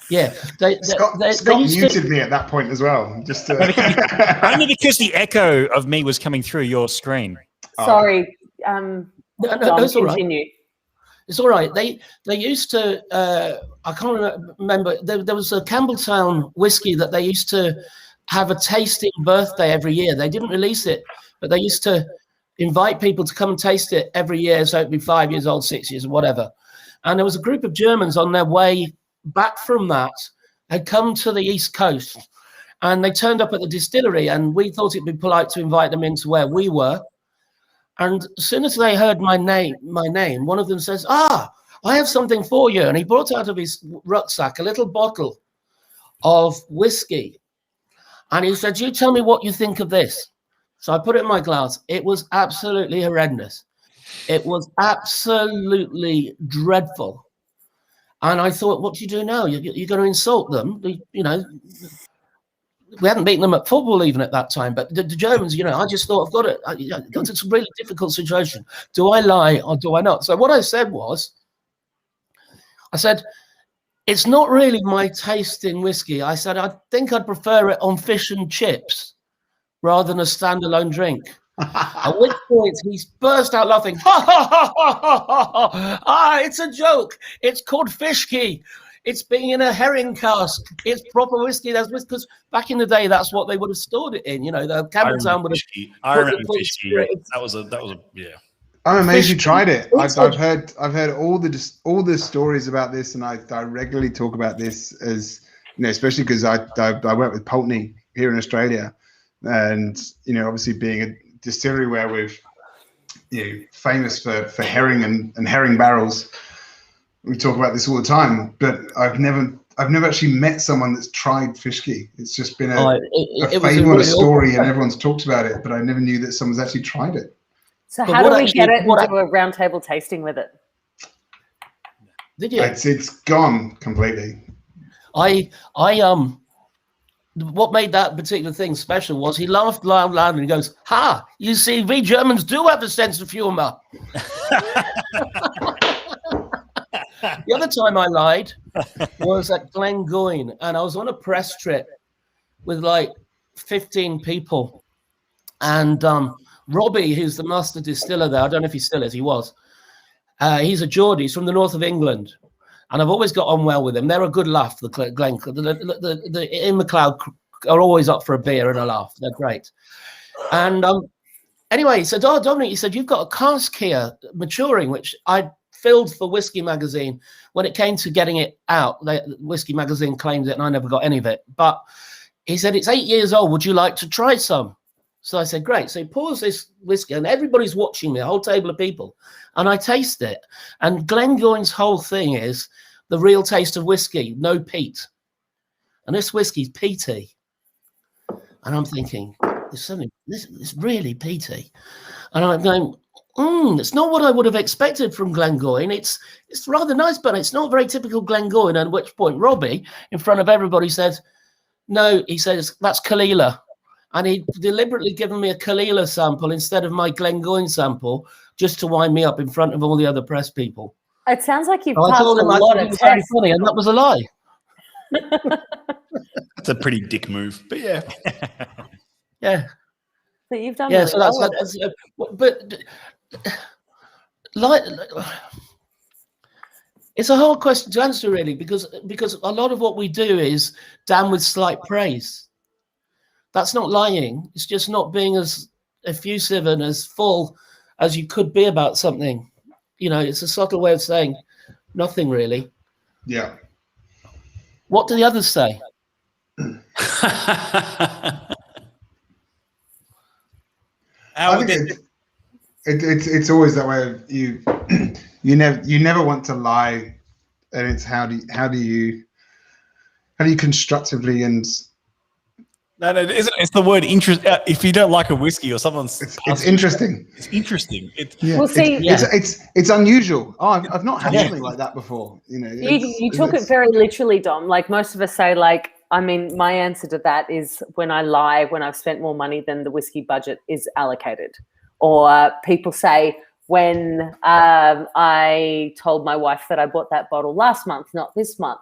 Yeah, Scott muted me at that point as well. Just only because the echo of me was coming through your screen. Sorry. No, that's all right. Continue. It's all right. They used to. I can't remember. There was a Campbelltown whiskey that they used to have a tasting birthday every year. They didn't release it, but they used to invite people to come and taste it every year. So it'd be 5 years old, 6 years, whatever. And there was a group of Germans on their way back from that had come to the East Coast, and they turned up at the distillery, and we thought it'd be polite to invite them into where we were. And as soon as they heard my name, one of them says, I have something for you. And he brought out of his rucksack a little bottle of whiskey. And he said, you tell me what you think of this. So I put it in my glass. It was absolutely horrendous. It was absolutely dreadful. And I thought, what do you do now? You're going to insult them. You know, we hadn't beaten them at football even at that time. But the Germans, I just thought, I've got it. It's a really difficult situation. Do I lie or do I not? So what I said was, it's not really my taste in whiskey. I said, I think I'd prefer it on fish and chips rather than a standalone drink. At which point he burst out laughing. Ha, ha, ha, ha, ha, ha. It's a joke. It's called fishkey. It's being in a herring cask. It's proper whiskey. That's because back in the day, that's what they would have stored it in. The Campbelltown would have. I remember fishkey. That was yeah. I'm amazed you tried it. I've heard all the stories about this, and I regularly talk about this as especially because I work with Pulteney here in Australia, and obviously being a distillery where we're famous for herring and herring barrels. We talk about this all the time, but I've never actually met someone that's tried fishkey. It's just been a fable and a story, and everyone's talked about it, but I never knew that someone's actually tried it. So how do we get it and do a roundtable tasting with it? Did you? It's gone completely. What made that particular thing special was he laughed loud and he goes, "Ha! You see, we Germans do have a sense of humor." The other time I lied was at Glengoyne, and I was on a press trip with like 15 people, and Robbie, who's the master distiller there, I don't know if he still is, he was. He's a Geordie, he's from the north of England, and I've always got on well with him. They're a good laugh, the Glen. The In McLeod are always up for a beer and a laugh. They're great. And anyway, he said, Dominic, he said, you've got a cask here maturing, which I filled for Whiskey Magazine. When it came to getting it out, Whiskey Magazine claimed it, and I never got any of it. But he said, it's 8 years old. Would you like to try some? So I said, great. So he pours this whiskey, and everybody's watching me, a whole table of people, and I taste it. And Glengoyne's whole thing is the real taste of whiskey, no peat. And this whiskey's peaty. And I'm thinking, this is really peaty. And I'm going, it's not what I would have expected from Glengoyne. It's rather nice, but it's not very typical Glengoyne. At which point Robbie, in front of everybody, said, no, he says, that's Kalila. And he'd deliberately given me a Kalila sample instead of my Glengoyne sample, just to wind me up in front of all the other press people. It sounds like you've I passed told him a lot of tests. very funny, and that was a lie. That's a pretty dick move, but yeah. Yeah. But you've done really so well. But like, it's a hard question to answer, really, because a lot of what we do is damn with slight praise. That's not lying. It's just not being as effusive and as full as you could be about something. It's a subtle way of saying nothing, really. Yeah. What do the others say? I think it's always that way. You you never want to lie, and it's how do you constructively and No, isn't it's the word interest. If you don't like a whiskey or someone's, it's interesting. It's interesting. We'll see. It's unusual. Oh, I've not had something like that before. You took it very literally, Dom. Like most of us say, like, I mean, my answer to that is when I lie, when I've spent more money than the whiskey budget is allocated. Or people say when I told my wife that I bought that bottle last month, not this month.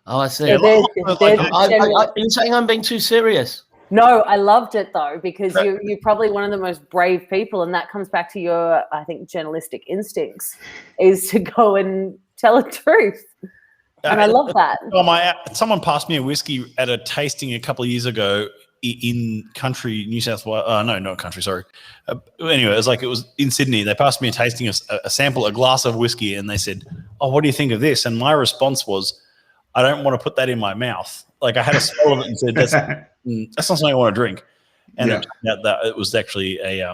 Oh, I see. So you're saying I'm being too serious? No, I loved it though, because you're probably one of the most brave people, and that comes back to your, I think, journalistic instincts, is to go and tell the truth. And I love that. Someone passed me a whiskey at a tasting a couple of years ago in country New South Wales. No, not country. Sorry. Anyway, it was in Sydney. They passed me a tasting, a sample, a glass of whiskey, and they said, "Oh, what do you think of this?" And my response was, "I don't want to put that in my mouth." Like I had a smell of it and said, "That's not something I want to drink." And it turned out that it was actually a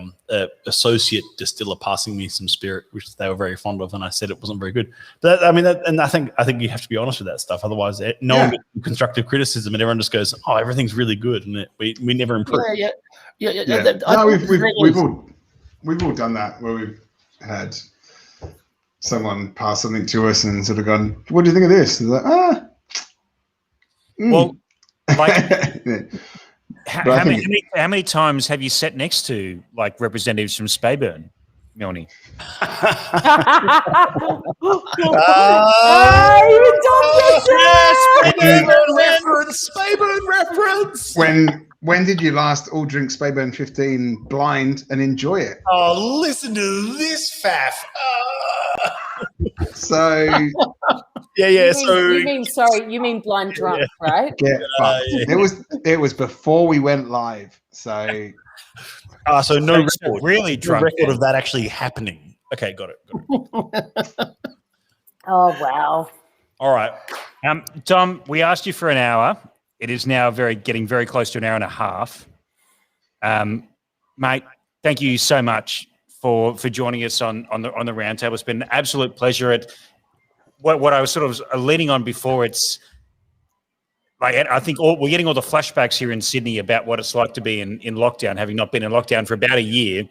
associate distiller passing me some spirit, which they were very fond of, and I said it wasn't very good. But and I think you have to be honest with that stuff. Otherwise, no one gets constructive criticism, and everyone just goes, "Oh, everything's really good," and we never improve. Yeah. No, we've all done that where we've had someone pass something to us and sort of gone, "What do you think of this?" And like, Well, like. How many times have you sat next to like representatives from Speyburn, Milne? You don't Speyburn reference. When did you last all drink Speyburn 15 blind and enjoy it? Oh, listen to this faff. So you mean blind drunk, right? Get fucked. It was before we went live. So so no record, really drunk record of that actually happening. Okay, got it. Oh wow. All right. Dom, we asked you for an hour. It is now getting very close to an hour and a half. Mate, thank you so much for joining us on the roundtable. It's been an absolute pleasure. What I was sort of leaning on before, it's like I think we're getting all the flashbacks here in Sydney about what it's like to be in lockdown, having not been in lockdown for about a year.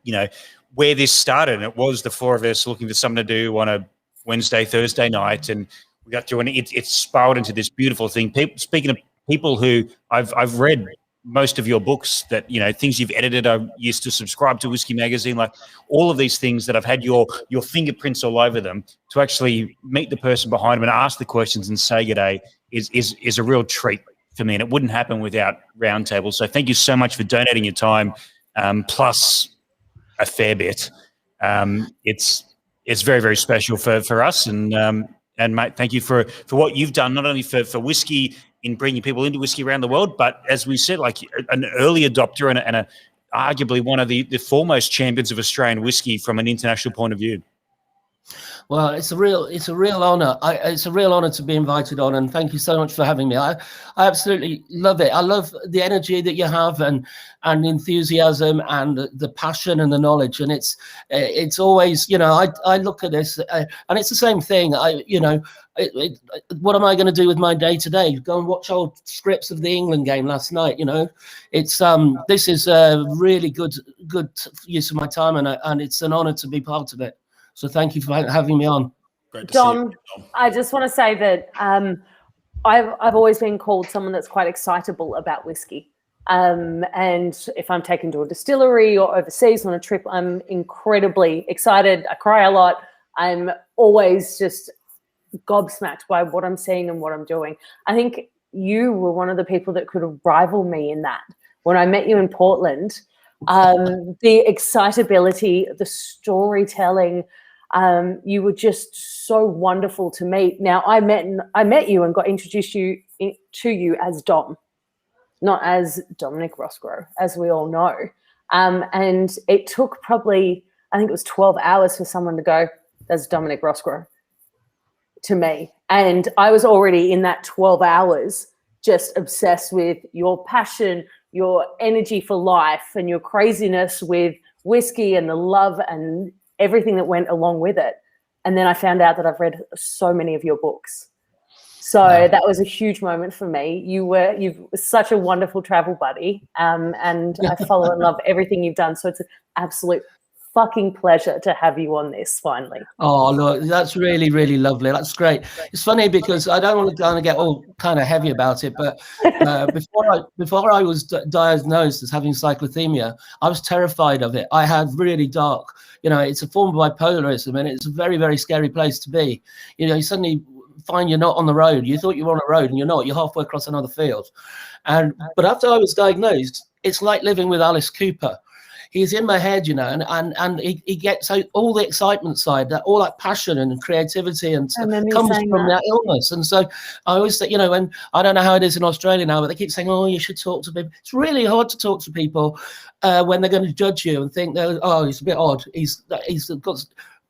You know, where this started, and it was the four of us looking for something to do on a Wednesday, Thursday night, and we got through, and it spiraled into this beautiful thing. Speaking of people who I've read most of your books, that, you know, things you've edited. I used to subscribe to Whiskey Magazine, like all of these things that I've had your fingerprints all over them. To actually meet the person behind them and ask the questions and say g'day is a real treat for me, and it wouldn't happen without Roundtable. So thank you so much for donating your time, plus a fair bit. It's very, very special for us, and mate, thank you for what you've done, not only for whiskey in bringing people into whiskey around the world, but as we said, like an early adopter and arguably one of the foremost champions of Australian whiskey from an international point of view. Well, it's a real honor. It's a real honor to be invited on, and thank you so much for having me. I absolutely love it. I love the energy that you have and enthusiasm and the passion and the knowledge. And it's always, you know, I look at this and it's the same thing. What am I going to do with my day today? Go and watch old scripts of the England game last night. You know, it's this is a really good use of my time, and it's an honor to be part of it. So thank you for having me on. Great to Dom, see you. I just want to say that I've always been called someone that's quite excitable about whiskey. And if I'm taken to a distillery or overseas on a trip, I'm incredibly excited. I cry a lot. I'm always just gobsmacked by what I'm seeing and what I'm doing. I think you were one of the people that could rival me in that. When I met you in Portland, the excitability, the storytelling, you were just so wonderful to meet. Now, I met you and got introduced to you as Dom, not as Dominic Roskrow, as we all know. And it took probably, I think it was 12 hours for someone to go, "That's Dominic Roskrow," to me. And I was already in that 12 hours just obsessed with your passion, your energy for life, and your craziness with whiskey and the love and everything that went along with it. And then I found out that I've read so many of your books. So that was a huge moment for me. You've such a wonderful travel buddy, and I follow and love everything you've done. So it's an absolute fucking pleasure to have you on this finally. Oh, look, that's really, really lovely. That's great. It's funny because I don't want to kind of get all kind of heavy about it, but before I was diagnosed as having cyclothymia, I was terrified of it. I had really dark, it's a form of bipolarism, and it's a very, very scary place to be. You suddenly find you're not on the road. You thought you were on a road and you're not. You're halfway across another field. But after I was diagnosed, it's like living with Alice Cooper. He's in my head, and he gets out all the excitement side, all that passion and creativity and comes from that illness. And so I always say, and I don't know how it is in Australia now, but they keep saying, oh, you should talk to people. It's really hard to talk to people when they're going to judge you and think, oh, he's a bit odd.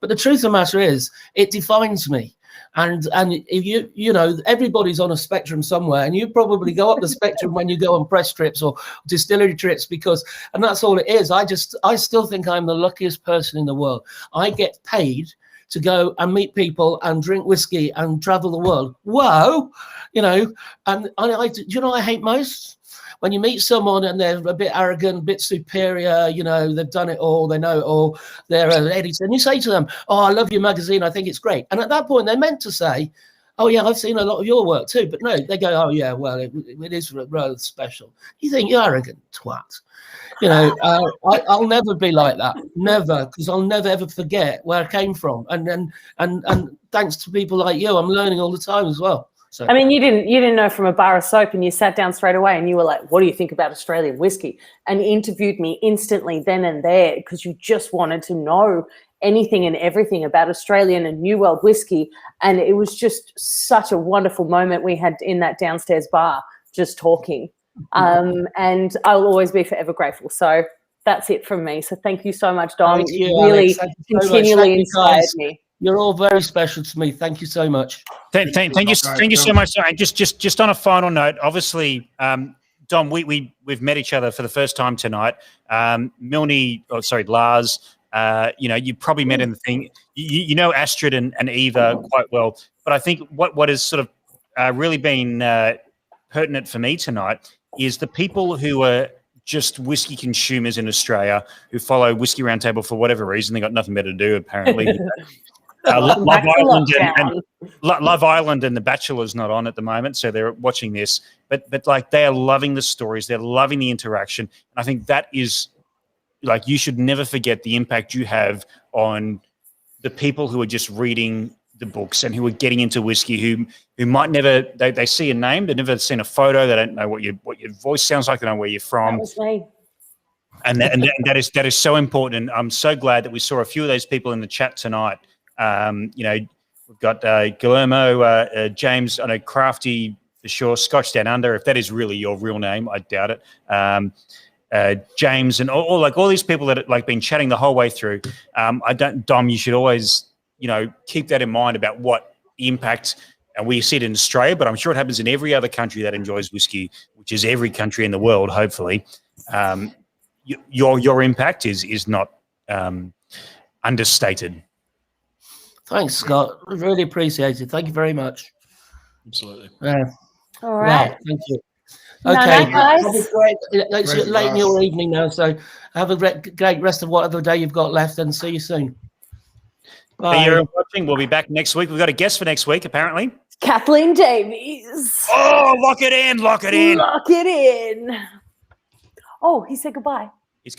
But the truth of the matter is, it defines me. And if everybody's on a spectrum somewhere, and you probably go up the spectrum when you go on press trips or distillery trips, and that's all it is. I still think I'm the luckiest person in the world. I get paid to go and meet people and drink whiskey and travel the world. Whoa, and I hate most? When you meet someone and they're a bit arrogant, a bit superior, they've done it all, they know it all, they're an editor, and you say to them, oh, I love your magazine, I think it's great. And at that point, they're meant to say, oh, yeah, I've seen a lot of your work too. But no, they go, oh, yeah, well, it is rather special. You think, you arrogant twat. I'll never be like that. Never, because I'll never, ever forget where I came from. And thanks to people like you, I'm learning all the time as well. So. I mean, you didn't know from a bar of soap, and you sat down straight away and you were like, what do you think about Australian whiskey? And interviewed me instantly then and there because you just wanted to know anything and everything about Australian and New World whiskey. And it was just such a wonderful moment we had in that downstairs bar just talking. And I'll always be forever grateful. So that's it from me. So thank you so much, Dom. Thank you, really Alex. continually inspired me. You're all very special to me. Thank you so much. Thank you so much. And just on a final note, obviously, Dom, we've met each other for the first time tonight. Milne, Lars, you probably met in the thing. You know Astrid and Eva quite well. But I think what has sort of really been pertinent for me tonight is the people who are just whiskey consumers in Australia who follow Whisky Roundtable for whatever reason. They got nothing better to do, apparently. Love Island and The Bachelor's not on at the moment, so they're watching this. But like, they are loving the stories, they're loving the interaction. And I think that is, like, you should never forget the impact you have on the people who are just reading the books and who are getting into whiskey, who might never, they see a name, they've never seen a photo, they don't know what your voice sounds like, they don't know where you're from. That was me. And that is so important. I'm so glad that we saw a few of those people in the chat tonight. We've got Guillermo, James, I know Crafty for sure, Scotch Down Under, if that is really your real name, I doubt it. James and all these people that have like been chatting the whole way through. Dom, you should always, keep that in mind about what the impact, and we see it in Australia, but I'm sure it happens in every other country that enjoys whiskey, which is every country in the world, hopefully. Your impact is not understated. Thanks, Scott. Really appreciate it. Thank you very much. Absolutely. Yeah. All right. Wow, thank you. No, Okay. guys. Have a great, it's late in your evening now, so have a great rest of whatever day you've got left, and see you soon. Bye. You're watching. We'll be back next week. We've got a guest for next week, apparently. Kathleen Davies. Oh, lock it in. Lock it in. Oh, he said goodbye.